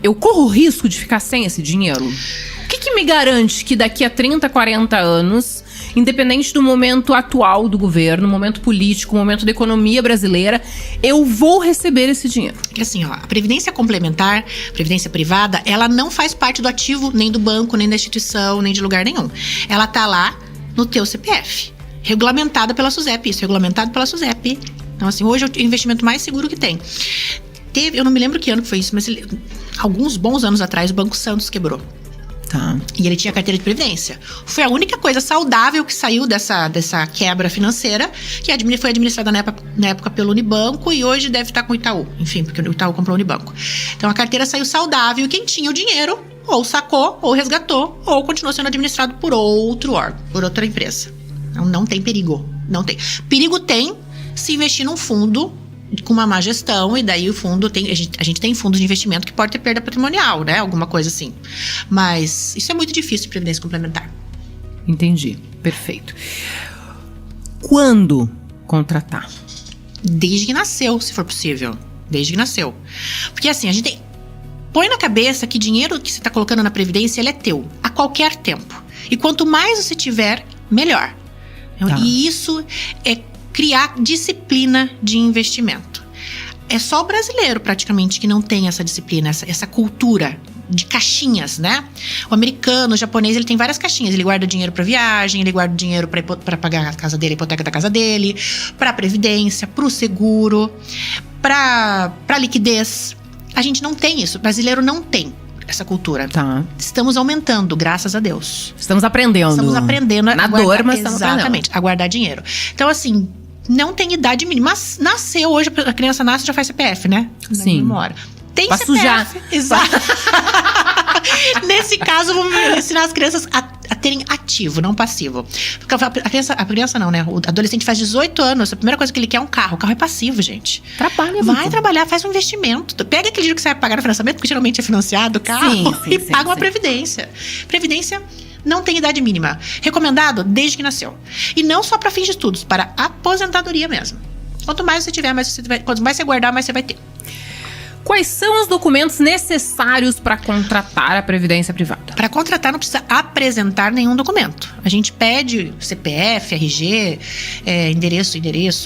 Eu corro o risco de ficar sem esse dinheiro? O que me garante que daqui a 30, 40 anos, independente do momento atual do governo, momento político, momento da economia brasileira, eu vou receber esse dinheiro? Porque assim, ó, a previdência complementar, previdência privada, ela não faz parte do ativo, nem do banco, nem da instituição, nem de lugar nenhum. Ela tá lá no teu CPF, regulamentada pela SUSEP, isso, regulamentado pela SUSEP. Então assim, hoje é o investimento mais seguro que tem. Eu não me lembro que ano que foi isso, mas alguns bons anos atrás o Banco Santos quebrou. Tá. E ele tinha carteira de previdência. Foi a única coisa saudável que saiu dessa quebra financeira, que foi administrada na época pelo Unibanco e hoje deve estar com o Itaú. Enfim, porque o Itaú comprou o Unibanco. Então a carteira saiu saudável e quem tinha o dinheiro ou sacou, ou resgatou, ou continuou sendo administrado por outro órgão, por outra empresa. Então não tem perigo. Não tem. Perigo tem se investir num fundo com uma má gestão, e daí o fundo tem... A gente tem fundos de investimento que pode ter perda patrimonial, né? Alguma coisa assim. Mas isso é muito difícil de previdência complementar. Entendi. Perfeito. Quando contratar? Desde que nasceu, se for possível. Desde que nasceu. Porque assim, a gente tem... Põe na cabeça que dinheiro que você está colocando na previdência, ele é teu. A qualquer tempo. E quanto mais você tiver, melhor. Tá. E isso é criar disciplina de investimento. É só o brasileiro, praticamente, que não tem essa disciplina, essa cultura de caixinhas, né? O americano, o japonês, ele tem várias caixinhas. Ele guarda dinheiro para viagem, ele guarda dinheiro para pagar a casa dele, a hipoteca da casa dele, para previdência, para o seguro, para liquidez. A gente não tem isso. O brasileiro não tem essa cultura. Tá. Estamos aumentando, graças a Deus. Estamos aprendendo. Estamos aprendendo na dor, mas estamos aprendendo. Exatamente, a guardar dinheiro. Então, assim, não tem idade mínima. Mas nasceu hoje, a criança nasce e já faz CPF, né? Sim. Memória. Tem pra CPF. Sujar. Exato. Nesse caso, vamos ensinar as crianças a terem ativo, não passivo. Porque a criança não, né? O adolescente faz 18 anos, a primeira coisa que ele quer é um carro. O carro é passivo, gente. Trabalha, Vai muito. trabalhar, faz um investimento. Pega aquele dinheiro que você vai pagar no financiamento, porque geralmente é financiado o carro, Sim, e paga uma previdência. Previdência não tem idade mínima. Recomendado desde que nasceu. E não só para fins de estudos, para aposentadoria mesmo. Quanto mais você tiver, quanto mais você guardar, mais você vai ter. Quais são os documentos necessários para contratar a previdência privada? Para contratar não precisa apresentar nenhum documento. A gente pede CPF, RG, endereço,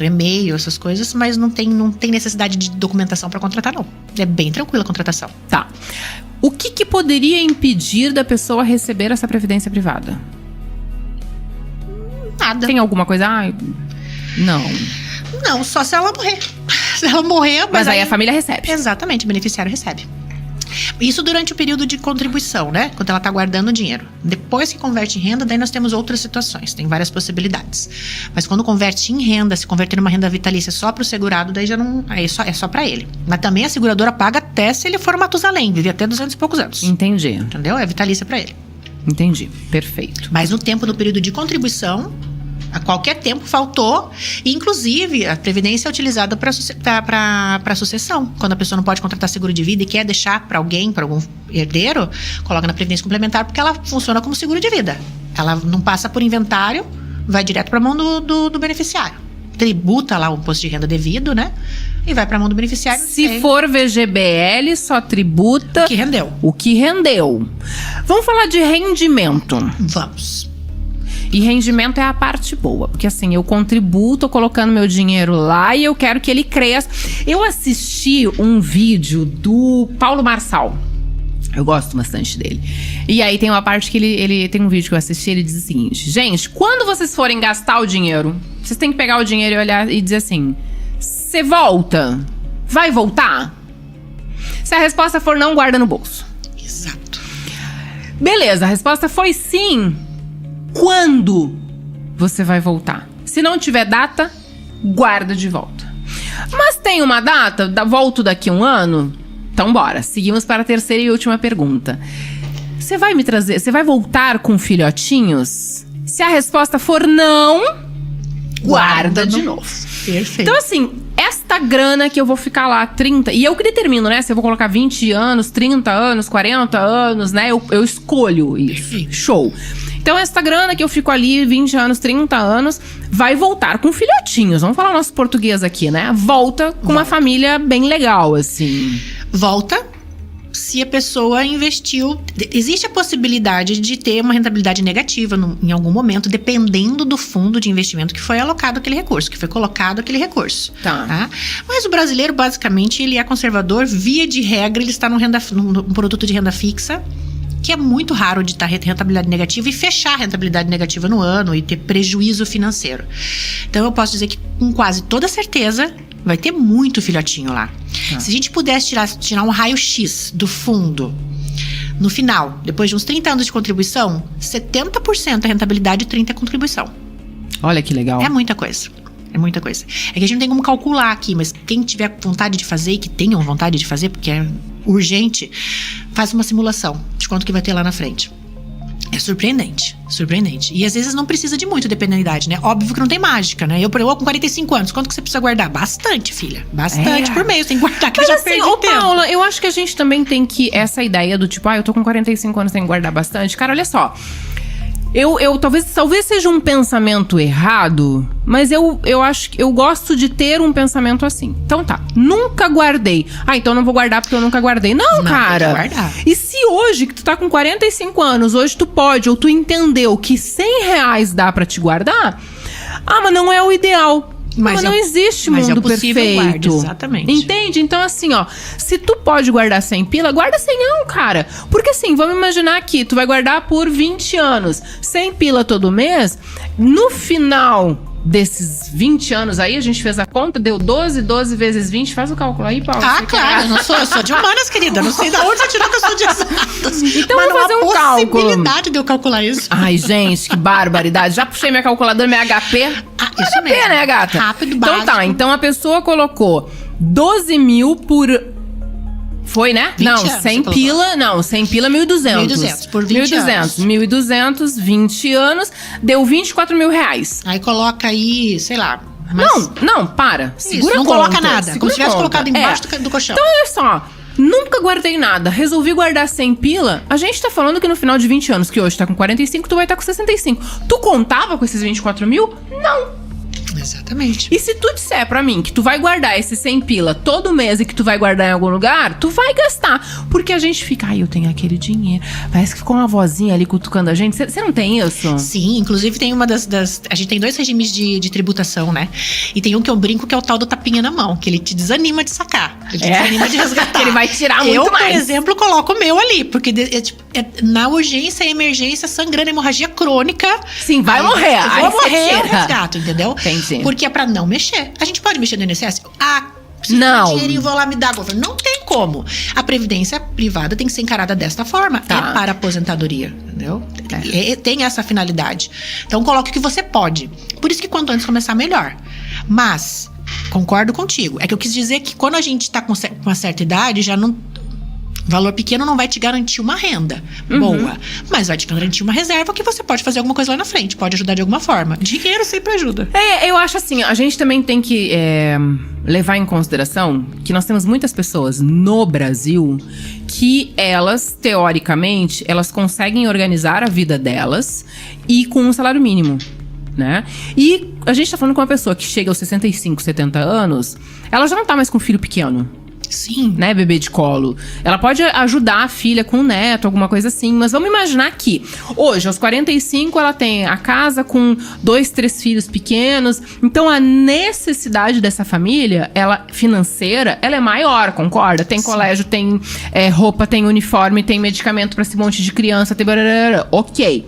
e-mail, essas coisas, mas não tem necessidade de documentação para contratar, não. É bem tranquila a contratação. Tá. O que poderia impedir da pessoa receber essa previdência privada? Nada. Tem alguma coisa? Não. Não, só se ela morrer. Se ela morrer, Mas aí a família recebe. Exatamente, o beneficiário recebe. Isso durante o período de contribuição, né? Quando ela está guardando o dinheiro. Depois que converte em renda, daí nós temos outras situações. Tem várias possibilidades. Mas quando converte em renda, se converter numa renda vitalícia só para o segurado, daí já não... Aí é só para ele. Mas também a seguradora paga até se ele for Matusalém, vive até 200 e poucos anos. Entendi. Entendeu? É vitalícia para ele. Entendi. Perfeito. Mas no tempo do período de contribuição, A qualquer tempo faltou. E, inclusive, a Previdência é utilizada para sucessão. Quando a pessoa não pode contratar seguro de vida e quer deixar para alguém, para algum herdeiro, coloca na Previdência Complementar, porque ela funciona como seguro de vida. Ela não passa por inventário, vai direto para a mão do beneficiário. Tributa lá o imposto de renda devido, né? E vai para a mão do beneficiário. Se for VGBL, só tributa o que rendeu. Vamos falar de rendimento. Vamos. E rendimento é a parte boa, porque assim, eu contribuo, tô colocando meu dinheiro lá e eu quero que ele cresça. Eu assisti um vídeo do Paulo Marçal. Eu gosto bastante dele. E aí tem uma parte que ele tem um vídeo que eu assisti, ele diz o seguinte: gente, quando vocês forem gastar o dinheiro, vocês têm que pegar o dinheiro e olhar e dizer assim: você volta? Vai voltar? Se a resposta for não, guarda no bolso. Exato. Beleza, a resposta foi sim. Quando você vai voltar? Se não tiver data, guarda de volta. Mas tem uma data? Volto daqui a um ano? Então bora, seguimos para a terceira e última pergunta. Você vai me trazer, você vai voltar com filhotinhos? Se a resposta for não, guarda de novo. Perfeito. Então assim, esta grana que eu vou ficar lá 30... E eu que determino, né? Se eu vou colocar 20 anos, 30 anos, 40 anos, né? Eu escolho isso. Perfeito. Show. Então, essa grana que eu fico ali 20 anos, 30 anos, vai voltar com filhotinhos. Vamos falar nosso português aqui, né? Volta com uma família bem legal, assim. Volta se a pessoa investiu. Existe a possibilidade de ter uma rentabilidade negativa em algum momento, dependendo do fundo de investimento que foi alocado aquele recurso, que foi colocado aquele recurso. Tá. Mas o brasileiro, basicamente, ele é conservador. Via de regra, ele está num produto de renda fixa, que é muito raro de ter rentabilidade negativa e fechar a rentabilidade negativa no ano e ter prejuízo financeiro. Então, eu posso dizer que com quase toda certeza vai ter muito filhotinho lá. Se a gente pudesse tirar um raio-x do fundo, no final, depois de uns 30 anos de contribuição, 70% é rentabilidade e 30% é contribuição. Olha que legal. É muita coisa. É muita coisa. É que a gente não tem como calcular aqui, mas quem tiver vontade de fazer e que tenham vontade de fazer, porque é urgente, faz uma simulação de quanto que vai ter lá na frente. É surpreendente, surpreendente. E às vezes não precisa de muito, dependendo da idade, né? Óbvio que não tem mágica, né? Eu com 45 anos, quanto que você precisa guardar? Bastante, filha. Bastante por mês, tem que guardar, que mas eu já assim, perdi tempo. Paula, eu acho que a gente também tem que... Essa ideia do tipo, eu tô com 45 anos, tenho que guardar bastante. Cara, olha só. Eu talvez seja um pensamento errado, mas eu acho que eu gosto de ter um pensamento assim. Então tá, nunca guardei. Então não vou guardar porque eu nunca guardei. Não, cara. Tem que guardar. E se hoje, que tu tá com 45 anos, hoje tu pode, ou tu entendeu que R$100 dá pra te guardar, mas não é o ideal. Mas não existe mundo perfeito. Guarda, exatamente. Entende? Então, assim, se tu pode guardar 100 pila, guarda 100 não, cara. Porque assim, vamos imaginar aqui, tu vai guardar por 20 anos, 100 pila todo mês. No final desses 20 anos aí, a gente fez a conta, deu 12 vezes 20. Faz o cálculo aí, Paulo. Claro, eu sou de humanas, querida. Não sei de onde você tirou que eu sou de exatas. Então vamos fazer um cálculo. Possibilidade de eu calcular isso. Ai, gente, que barbaridade. Já puxei minha calculadora, minha HP. Isso HP, mesmo. né, gata? Rápido, então básico. tá, então a pessoa colocou 12 mil por... Foi, né? 20 não, anos, 100 pila, não, 100 pila, 1.200. 1.200 por 20 anos. 1.200, 20 anos, deu 24 mil reais. Aí coloca aí, sei lá. Mas... Não, para. Segura não a conta, coloca nada. Como se tivesse conta. colocado embaixo do colchão. Então, olha só. Nunca guardei nada. Resolvi guardar 100 pila. A gente tá falando que no final de 20 anos, que hoje tá com 45, tu vai estar com 65. Tu contava com esses 24 mil? Não. Exatamente. E se tu disser pra mim que tu vai guardar esse 100 pila todo mês e que tu vai guardar em algum lugar, tu vai gastar. Porque a gente fica, eu tenho aquele dinheiro. Parece que ficou uma vozinha ali cutucando a gente. Você não tem isso? Sim, inclusive tem uma das... A gente tem 2 regimes de tributação, né? E tem um que eu brinco que é o tal do tapinha na mão, que ele te desanima de sacar. Ele te desanima de resgatar. Ele vai tirar muito mais. Eu, por exemplo, coloco o meu ali, porque na urgência, emergência, sangrando, hemorragia crônica... Sim, vai morrer. Eu vou morrer, eu resgato, entendeu? Entendi. Porque é pra não mexer. A gente pode mexer no INSS? Não. Dinheirinho, vou lá me dar. Não tem como. A previdência privada tem que ser encarada desta forma. Tá. É para aposentadoria, entendeu? Tem essa finalidade. Então, coloque o que você pode. Por isso que quanto antes começar, melhor. Mas, concordo contigo. É que eu quis dizer que quando a gente tá com uma certa idade, já não... Um valor pequeno não vai te garantir uma renda boa, mas vai te garantir uma reserva que você pode fazer alguma coisa lá na frente, pode ajudar de alguma forma. Dinheiro sempre ajuda. Eu acho assim, a gente também tem que levar em consideração que nós temos muitas pessoas no Brasil que elas, teoricamente, elas conseguem organizar a vida delas e com um salário mínimo, né? E a gente tá falando com uma pessoa que chega aos 65, 70 anos, ela já não tá mais com filho pequeno. Sim. Né, bebê de colo. Ela pode ajudar a filha com o neto, alguma coisa assim. Mas vamos imaginar que hoje, aos 45, ela tem a casa com 2, 3 filhos pequenos. Então, a necessidade dessa família, financeira, ela é maior, concorda? Tem colégio, tem roupa, tem uniforme, tem medicamento pra esse monte de criança. Tem... Ok.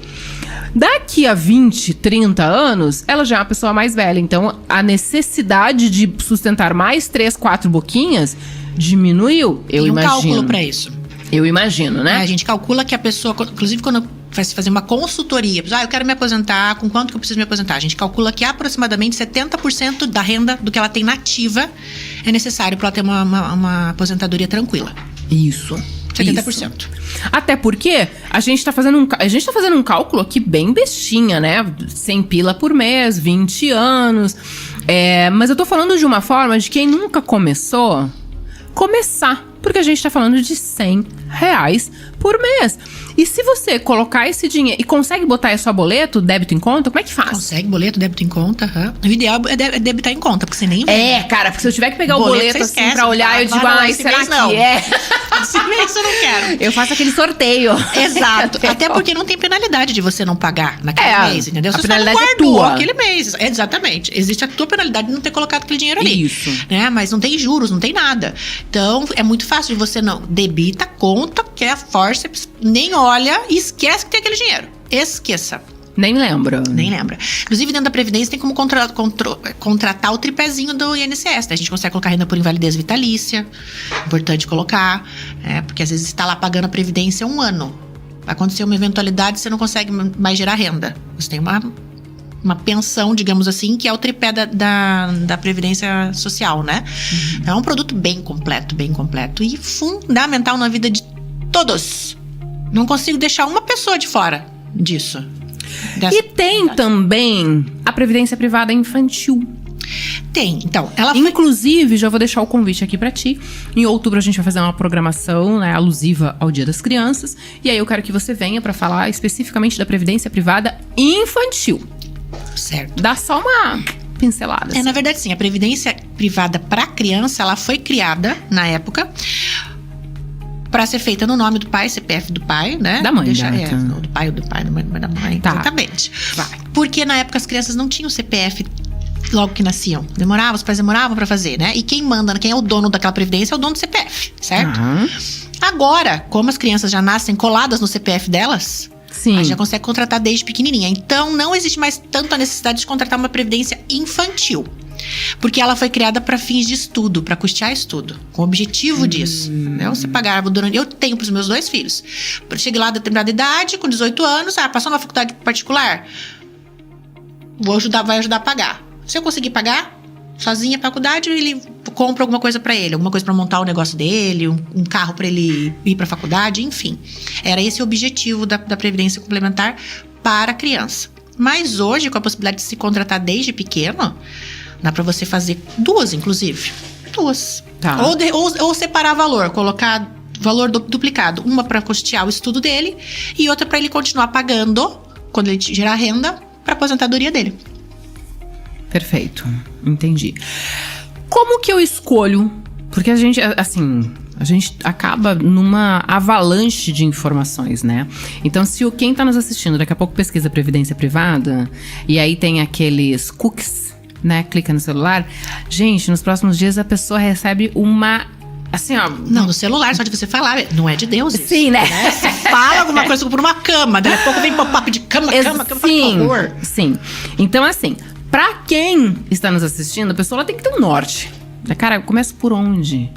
Daqui a 20, 30 anos, ela já é uma pessoa mais velha. Então, a necessidade de sustentar mais 3, 4 boquinhas diminuiu, eu imagino. Tem um cálculo pra isso. Eu imagino, né? A gente calcula que a pessoa, inclusive quando vai se fazer uma consultoria, eu quero me aposentar, com quanto que eu preciso me aposentar? A gente calcula que aproximadamente 70% da renda do que ela tem nativa é necessário pra ela ter uma aposentadoria tranquila. Isso. 70%. Isso. Até porque a gente tá fazendo um cálculo aqui bem bestinha, né? 100 pila por mês, 20 anos. Mas eu tô falando de uma forma de quem nunca começar. Porque a gente tá falando de R$100 por mês. E se você colocar esse dinheiro e consegue botar aí só boleto, débito em conta, como é que faz? Consegue boleto, débito em conta. O ideal é debitar em conta, porque você nem vê. Cara, porque se eu tiver que pegar o boleto assim esquece, pra olhar, eu digo, será que não. é? Esse mês eu não quero. Eu faço aquele sorteio. Exato. Até porque não tem penalidade de você não pagar naquele mês, entendeu? A você penalidade só não guardou é tua. aquele mês. Exatamente. Existe a tua penalidade de não ter colocado aquele dinheiro ali. Isso. Né? Mas não tem juros, não tem nada. Então, é muito fácil de você não debita, conta, que é a forceps, nem olha e esquece que tem aquele dinheiro. Esqueça. Nem lembra. Inclusive, dentro da Previdência, tem como contratar o tripézinho do INSS. Né? A gente consegue colocar renda por invalidez vitalícia. Importante colocar. Porque às vezes você está lá pagando a Previdência 1 ano. Vai acontecer uma eventualidade, você não consegue mais gerar renda. Você tem uma pensão, digamos assim, que é o tripé da Previdência Social, né? É um produto bem completo e fundamental na vida de todos. Não consigo deixar uma pessoa de fora disso. E tem também a Previdência Privada Infantil. Tem, então. Inclusive, já vou deixar o convite aqui pra ti. Em outubro a gente vai fazer uma programação, né, alusiva ao Dia das Crianças. E aí eu quero que você venha pra falar especificamente da Previdência Privada Infantil. Certo. Dá só uma pincelada. Na verdade, sim. A Previdência Privada pra criança, ela foi criada, na época, pra ser feita no nome do pai, CPF do pai, né? Da mãe, do pai, da mãe. Tá. Exatamente. Vai. Porque na época as crianças não tinham CPF logo que nasciam. Os pais demoravam pra fazer, né? E quem é o dono daquela previdência é o dono do CPF, certo? Agora, como as crianças já nascem coladas no CPF delas, sim, a gente já consegue contratar desde pequenininha. Então, não existe mais tanto a necessidade de contratar uma previdência infantil. Porque ela foi criada para fins de estudo, para custear estudo, com o objetivo disso. Né? Você pagava durante. Eu tenho para os meus 2 filhos. Cheguei lá a determinada idade, com 18 anos, passou na faculdade particular, vai ajudar a pagar. Se eu conseguir pagar sozinha a faculdade, ele compra alguma coisa para ele, alguma coisa para montar o negócio dele, um carro para ele ir para a faculdade, enfim. Era esse o objetivo da Previdência Complementar para a criança. Mas hoje, com a possibilidade de se contratar desde pequeno, dá pra você fazer 2, inclusive. 2. Tá. Ou separar valor, colocar valor duplicado. Uma pra custear o estudo dele e outra pra ele continuar pagando, quando ele gerar renda, pra aposentadoria dele. Perfeito. Entendi. Como que eu escolho? Porque a gente acaba numa avalanche de informações, né? Então, se quem tá nos assistindo daqui a pouco pesquisa Previdência Privada, e aí tem aqueles cookies, né? Clica no celular. Gente, nos próximos dias a pessoa recebe uma... Assim, ó... Não, no celular, só de você falar. Não é de Deus isso. Sim, né? Você fala alguma coisa por uma cama. Daqui a pouco vem pop-up de cama, por favor. Sim. Então, assim, pra quem está nos assistindo, a pessoa ela tem que ter um norte. Cara, eu começo por onde?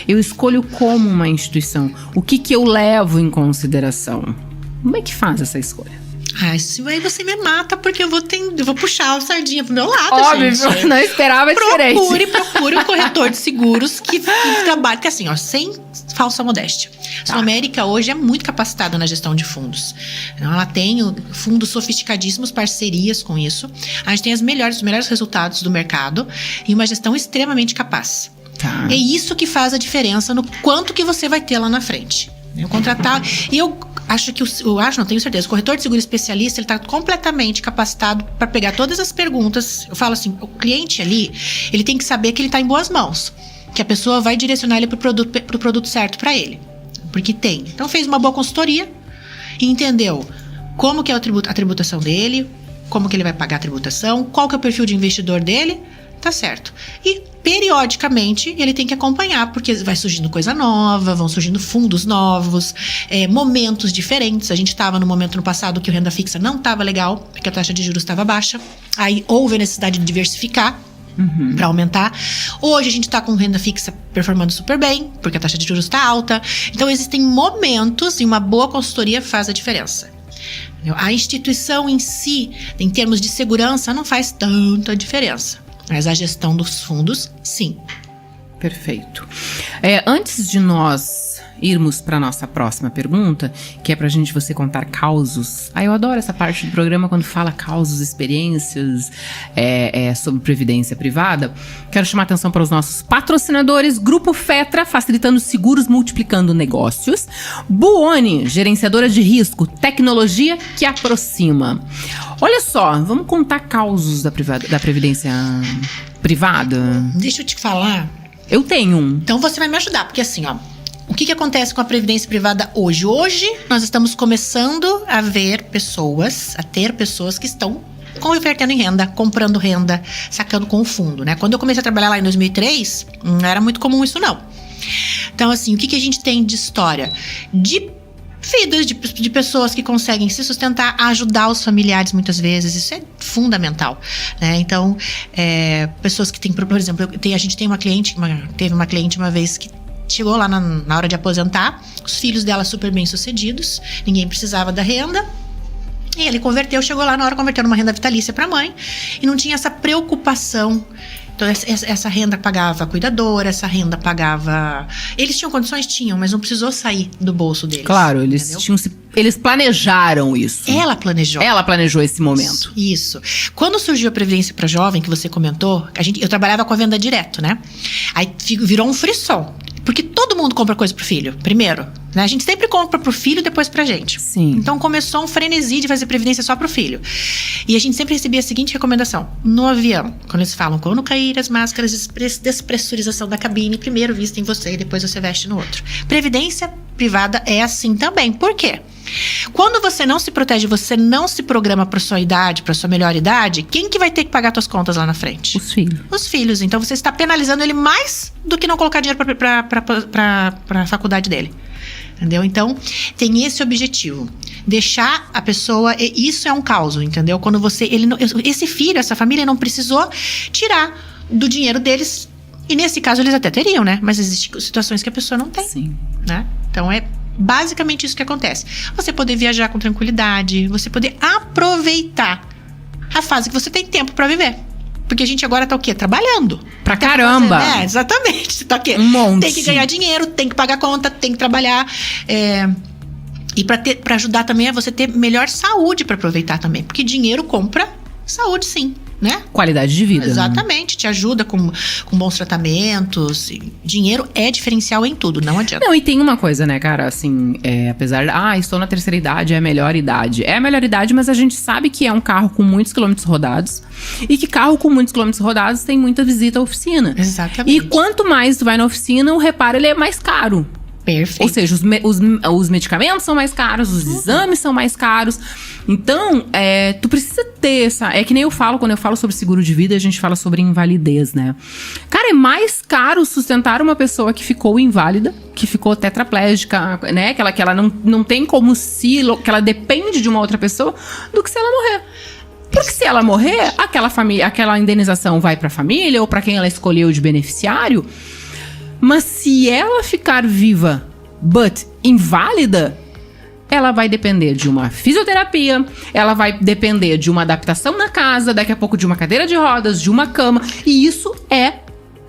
Eu escolho como uma instituição. O que eu levo em consideração? Como é que faz essa escolha? Aí você me mata, porque eu vou puxar a sardinha pro meu lado, óbvio, gente. Não esperava diferente. Procure um corretor de seguros que trabalhe. Porque assim, ó, sem falsa modéstia. A Sul-América hoje é muito capacitada na gestão de fundos. Então, ela tem fundos sofisticadíssimos, parcerias com isso. A gente tem os melhores resultados do mercado e uma gestão extremamente capaz. É isso que faz a diferença no quanto que você vai ter lá na frente. Eu contratar... E eu acho que... não tenho certeza. O corretor de seguro especialista, ele está completamente capacitado para pegar todas as perguntas. Eu falo assim, o cliente ali, ele tem que saber que ele está em boas mãos. Que a pessoa vai direcionar ele pro produto certo para ele. Porque tem. Então fez uma boa consultoria e entendeu como que é a tributação dele, como que ele vai pagar a tributação, qual que é o perfil de investidor dele, tá certo. E periodicamente ele tem que acompanhar, porque vai surgindo coisa nova, vão surgindo fundos novos, momentos diferentes. A gente estava no momento no passado que o renda fixa não estava legal, porque a taxa de juros estava baixa. Aí houve a necessidade de diversificar. Para aumentar. Hoje a gente está com renda fixa performando super bem, porque a taxa de juros está alta. Então existem momentos e uma boa consultoria faz a diferença. A instituição em si, em termos de segurança, não faz tanta diferença. Mas a gestão dos fundos, sim. Perfeito. Antes de nós irmos para nossa próxima pergunta, que é pra gente você contar causos. Eu adoro essa parte do programa quando fala causos, experiências sobre previdência privada. Quero chamar a atenção para os nossos patrocinadores. Grupo Fetra, facilitando seguros, multiplicando negócios. Buoni, gerenciadora de risco, tecnologia que aproxima. Olha só, vamos contar causos da previdência privada? Deixa eu te falar. Eu tenho um. Então você vai me ajudar, porque assim, ó, o que acontece com a previdência privada hoje? Hoje nós estamos começando a ter pessoas que estão convertendo em renda, comprando renda, sacando com o fundo, né? Quando eu comecei a trabalhar lá em 2003, não era muito comum isso não. Então assim, o que a gente tem de história? De vidas de pessoas que conseguem se sustentar, ajudar os familiares muitas vezes, isso é fundamental, né? Então, pessoas que têm, por exemplo, a gente tem teve uma cliente uma vez que chegou lá na hora de aposentar, os filhos dela super bem sucedidos, ninguém precisava da renda, e ele chegou lá na hora, converteu numa renda vitalícia para a mãe, e não tinha essa preocupação. Então essa renda pagava a cuidadora, essa renda pagava... Eles tinham condições? Tinham, mas não precisou sair do bolso deles. Claro, eles planejaram isso. Ela planejou. Ela planejou esse momento. Isso. Quando surgiu a Previdência para Jovem, que você comentou, eu trabalhava com a venda direto, né? Aí virou um frisson. Porque todo mundo compra coisa pro filho, primeiro, né? A gente sempre compra pro filho e depois pra gente. Sim. Então começou um frenesi de fazer previdência só pro filho. E a gente sempre recebia a seguinte recomendação. No avião, quando eles falam, quando cair as máscaras, despressurização da cabine, primeiro vista em você e depois você veste no outro. Previdência privada é assim também. Por quê? Quando você não se protege, você não se programa para sua idade, para sua melhor idade, quem que vai ter que pagar suas contas lá na frente? Os filhos. Os filhos. Então você está penalizando ele mais do que não colocar dinheiro para a faculdade dele. Entendeu? Então tem esse objetivo. Deixar a pessoa... Isso é um caos, entendeu? Quando esse filho, essa família não precisou tirar do dinheiro deles. E nesse caso eles até teriam, né? Mas existem situações que a pessoa não tem. Sim. Né? Então é basicamente isso que acontece. Você poder viajar com tranquilidade, você poder aproveitar a fase que você tem tempo pra viver. Porque a gente agora tá o quê? Trabalhando. Pra caramba! Exatamente. Você tá o quê? Um monte. Tem que ganhar dinheiro, tem que pagar conta, tem que trabalhar. E pra ajudar também é você ter melhor saúde pra aproveitar também. Porque dinheiro compra saúde, sim. Né? Qualidade de vida. Exatamente, né? Te ajuda com bons tratamentos. Dinheiro é diferencial em tudo, não adianta. Não, e tem uma coisa, né, cara, assim, apesar de, estou na terceira idade, é a melhor idade. É a melhor idade, mas a gente sabe que é um carro com muitos quilômetros rodados. E que carro com muitos quilômetros rodados tem muita visita à oficina. Exatamente. E quanto mais tu vai na oficina, o reparo ele é mais caro. Perfeito. Ou seja, os medicamentos são mais caros, os exames são mais caros. Então, tu precisa ter essa... É que nem eu falo, quando eu falo sobre seguro de vida, a gente fala sobre invalidez, né? Cara, é mais caro sustentar uma pessoa que ficou inválida, que ficou tetraplégica, né? Que ela não tem como que ela depende de uma outra pessoa, do que se ela morrer. Porque se ela morrer, aquela indenização vai pra família ou pra quem ela escolheu de beneficiário. Mas se ela ficar viva, but inválida, ela vai depender de uma fisioterapia, ela vai depender de uma adaptação na casa, daqui a pouco de uma cadeira de rodas, de uma cama. E isso é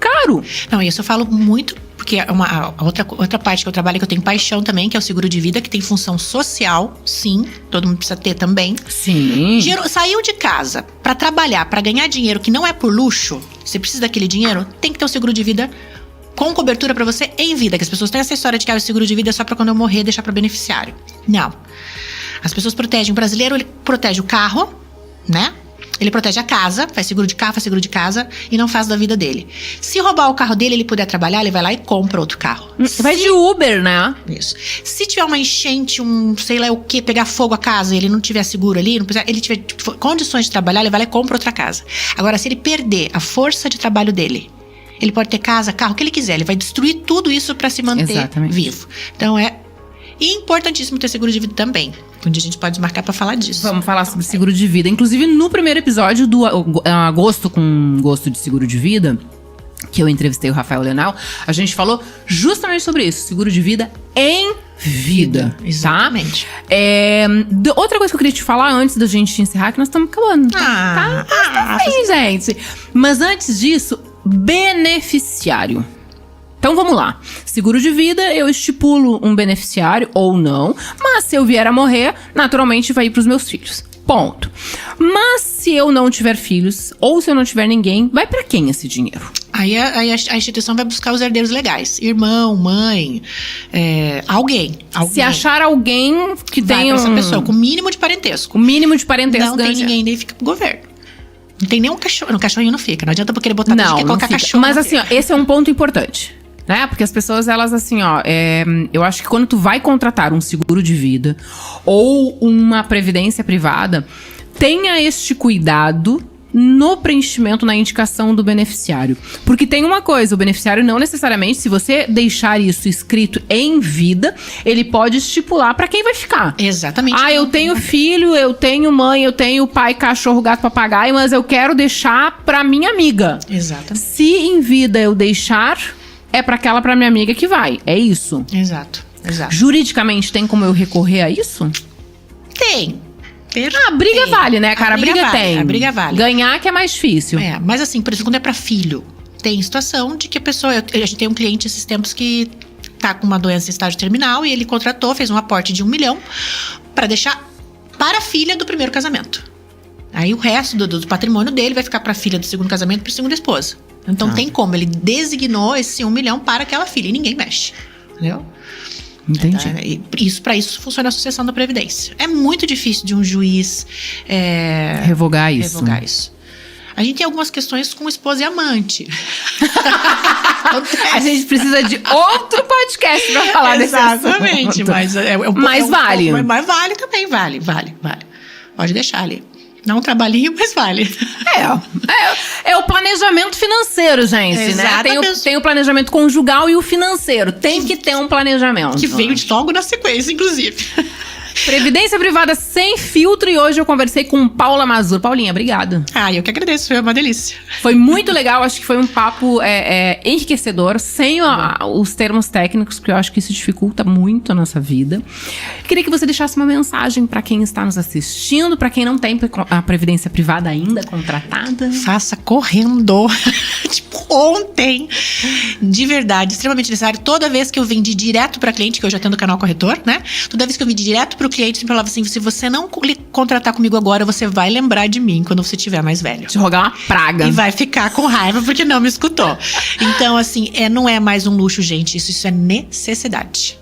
caro. Não, isso eu falo muito porque é a outra parte que eu trabalho, que eu tenho paixão também, que é o seguro de vida, que tem função social, sim, todo mundo precisa ter também. Sim. Saiu de casa pra trabalhar, pra ganhar dinheiro que não é por luxo, você precisa daquele dinheiro, tem que ter um seguro de vida com cobertura pra você em vida, que as pessoas têm essa história de que o seguro de vida é só pra quando eu morrer deixar pra beneficiário. Não. As pessoas protegem. O brasileiro, ele protege o carro, né? Ele protege a casa, faz seguro de carro, faz seguro de casa e não faz da vida dele. Se roubar o carro dele, ele puder trabalhar, ele vai lá e compra outro carro. Vai de Uber, né? Isso. Se tiver uma enchente, sei lá o que, pegar fogo a casa e ele não tiver seguro ali, ele tiver condições de trabalhar, ele vai lá e compra outra casa. Agora, se ele perder a força de trabalho dele, ele pode ter casa, carro, o que ele quiser. Ele vai destruir tudo isso pra se manter vivo. Então, é importantíssimo ter seguro de vida também. Um dia a gente pode marcar pra falar disso. Vamos falar sobre seguro de vida. Inclusive, no primeiro episódio do Agosto com Gosto de Seguro de Vida, que eu entrevistei o Rafael Lenal, a gente falou justamente sobre isso. Seguro de vida em vida. Exatamente. Tá? Outra coisa que eu queria te falar antes da gente encerrar, que nós estamos acabando. Tá sim, gente. Mas antes disso, beneficiário. Então vamos lá. Seguro de vida, eu estipulo um beneficiário ou não, mas se eu vier a morrer, naturalmente vai ir para os meus filhos. Ponto. Mas se eu não tiver filhos, ou se eu não tiver ninguém, vai para quem esse dinheiro? Aí a instituição vai buscar os herdeiros legais. Irmão, mãe, alguém. Se achar alguém que tenha essa pessoa, com o mínimo de parentesco. O mínimo de parentesco. Não tem ninguém, nem fica pro governo. Não tem nenhum cachorro. No cachorrinho não fica. Não adianta porque ele botar não, quer colocar cachorro. Mas assim, ó, esse é um ponto importante. Né? Porque as pessoas, elas assim, ó, eu acho que quando tu vai contratar um seguro de vida ou uma previdência privada, tenha este cuidado no preenchimento, na indicação do beneficiário. Porque tem uma coisa, o beneficiário não necessariamente, se você deixar isso escrito em vida, ele pode estipular pra quem vai ficar. Exatamente. Eu tenho filho, eu tenho mãe, eu tenho pai, cachorro, gato, papagaio, mas eu quero deixar pra minha amiga. Exatamente. Se em vida eu deixar, é pra minha amiga que vai. É isso. Exato. Juridicamente, tem como eu recorrer a isso? Tem. A briga vale, né, cara? A briga tem. A briga vale. Ganhar que é mais difícil. Mas assim, por exemplo, quando é pra filho, tem situação de que a pessoa... A gente tem um cliente esses tempos que tá com uma doença em estágio terminal e ele contratou, fez um aporte de 1 milhão pra deixar para a filha do primeiro casamento. Aí o resto do patrimônio dele vai ficar pra filha do segundo casamento e pra segunda esposa. Então tem como, ele designou esse 1 milhão para aquela filha e ninguém mexe, entendeu? Entendi. Pra isso funciona a sucessão da Previdência. É muito difícil de um juiz revogar isso. A gente tem algumas questões com esposa e amante. A gente precisa de outro podcast pra falar desse assunto. Exatamente, mas vale. Mas vale também, vale. Pode deixar ali. Não um trabalhinho, mas vale. É o planejamento financeiro, gente, né? Tem o planejamento conjugal e o financeiro. Tem que ter um planejamento. Que veio de logo na sequência, inclusive. Previdência privada sem filtro, e hoje eu conversei com Paula Mazur. Paulinha, obrigada. Eu que agradeço, foi uma delícia. Foi muito legal, acho que foi um papo enriquecedor, sem os termos técnicos, porque eu acho que isso dificulta muito a nossa vida. Queria que você deixasse uma mensagem para quem está nos assistindo, para quem não tem a previdência privada ainda contratada. Faça correndo. Tipo, ontem. De verdade, extremamente necessário. Toda vez que eu vendi direto para cliente, que eu já tenho do canal corretor, né? Toda vez que eu vendi direto pro cliente, sempre falava assim: se você não contratar comigo agora, você vai lembrar de mim quando você estiver mais velho. Te rogar uma praga. E vai ficar com raiva porque não me escutou. Então, assim, não é mais um luxo, gente. Isso é necessidade.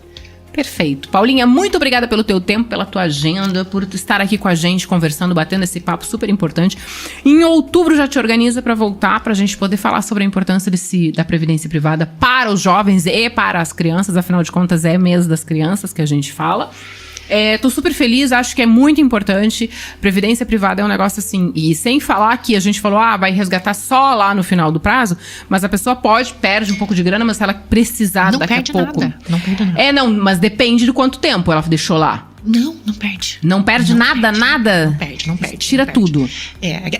Perfeito. Paulinha, muito obrigada pelo teu tempo, pela tua agenda, por estar aqui com a gente, conversando, batendo esse papo super importante. Em outubro já te organiza para voltar, pra gente poder falar sobre a importância da previdência privada para os jovens e para as crianças. Afinal de contas, é mês das crianças que a gente fala. Tô super feliz, acho que é muito importante. Previdência privada é um negócio assim, e sem falar que a gente falou, vai resgatar só lá no final do prazo, mas a pessoa perde um pouco de grana, mas se ela precisar daqui a pouco... Não perde nada. Não, mas depende de quanto tempo ela deixou lá. Não perde. Não perde nada? Não perde. Tira tudo.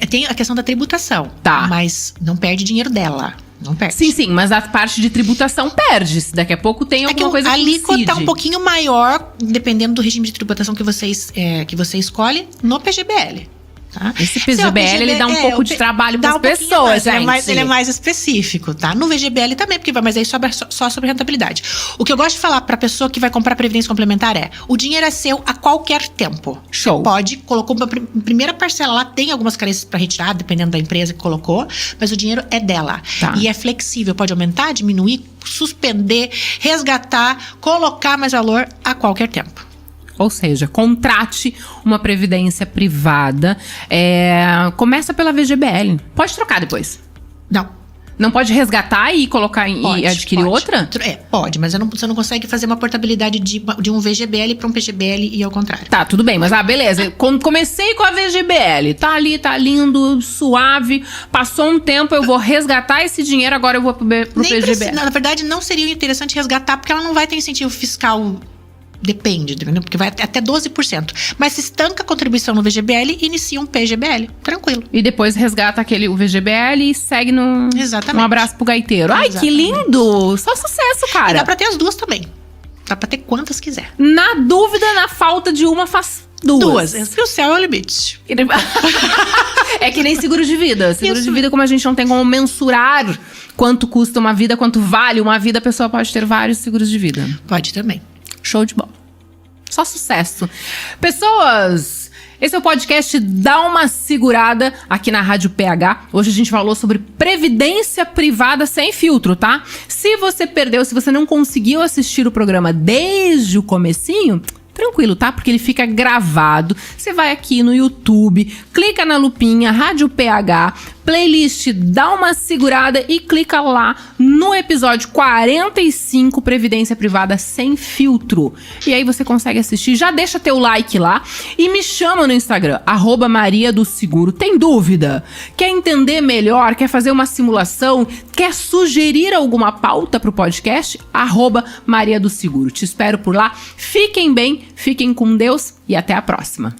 Tem a questão da tributação. Tá. Mas não perde dinheiro dela. Não perde. Sim, mas a parte de tributação perde. Se daqui a pouco tem alguma coisa que incide. A alíquota tá um pouquinho maior, dependendo do regime de tributação que você escolhe, no PGBL. Tá? Esse PGBL, ele dá um pouco de trabalho para as pessoas, gente. Ele é mais específico, tá? No VGBL também, mas aí só sobre rentabilidade. O que eu gosto de falar para a pessoa que vai comprar previdência complementar é: o dinheiro é seu a qualquer tempo. Show. Pode, colocou uma primeira parcela lá, tem algumas carências para retirar, dependendo da empresa que colocou, mas o dinheiro é dela. Tá. E é flexível, pode aumentar, diminuir, suspender, resgatar, colocar mais valor a qualquer tempo. Ou seja, contrate uma previdência privada. Começa pela VGBL. Pode trocar depois. Não pode resgatar e colocar e adquirir outra? Pode, mas você não consegue fazer uma portabilidade de um VGBL para um PGBL e ao contrário. Tá, tudo bem, mas beleza. Comecei com a VGBL, tá ali, tá lindo, suave. Passou um tempo, eu vou resgatar esse dinheiro, agora eu vou pro PGBL. Na verdade, não seria interessante resgatar, porque ela não vai ter incentivo fiscal. Depende, entendeu? Porque vai até 12%. Mas se estanca a contribuição no VGBL, inicia um PGBL. Tranquilo. E depois resgata o VGBL e segue no... Exatamente. Um abraço pro gaiteiro. Ai, que lindo! Só sucesso, cara. E dá pra ter as duas também. Dá pra ter quantas quiser. Na dúvida, na falta de uma, faz duas. E o céu é o limite. É que nem seguro de vida. Seguro de vida, como a gente não tem como mensurar quanto custa uma vida, quanto vale uma vida, a pessoa pode ter vários seguros de vida. Pode também. Show de bola. Só sucesso. Pessoas, esse é o podcast Dá Uma Segurada aqui na Rádio PH. Hoje a gente falou sobre previdência privada sem filtro, tá? Se você perdeu, se você não conseguiu assistir o programa desde o comecinho, tranquilo, tá? Porque ele fica gravado. Você vai aqui no YouTube, clica na lupinha, Rádio PH, playlist Dá Uma Segurada e clica lá no episódio 45, Previdência Privada Sem Filtro. E aí você consegue assistir, já deixa teu like lá e me chama no Instagram, @mariadoseguro. Tem dúvida? Quer entender melhor? Quer fazer uma simulação? Quer sugerir alguma pauta pro podcast? @mariadoseguro. Te espero por lá. Fiquem bem, fiquem com Deus e até a próxima.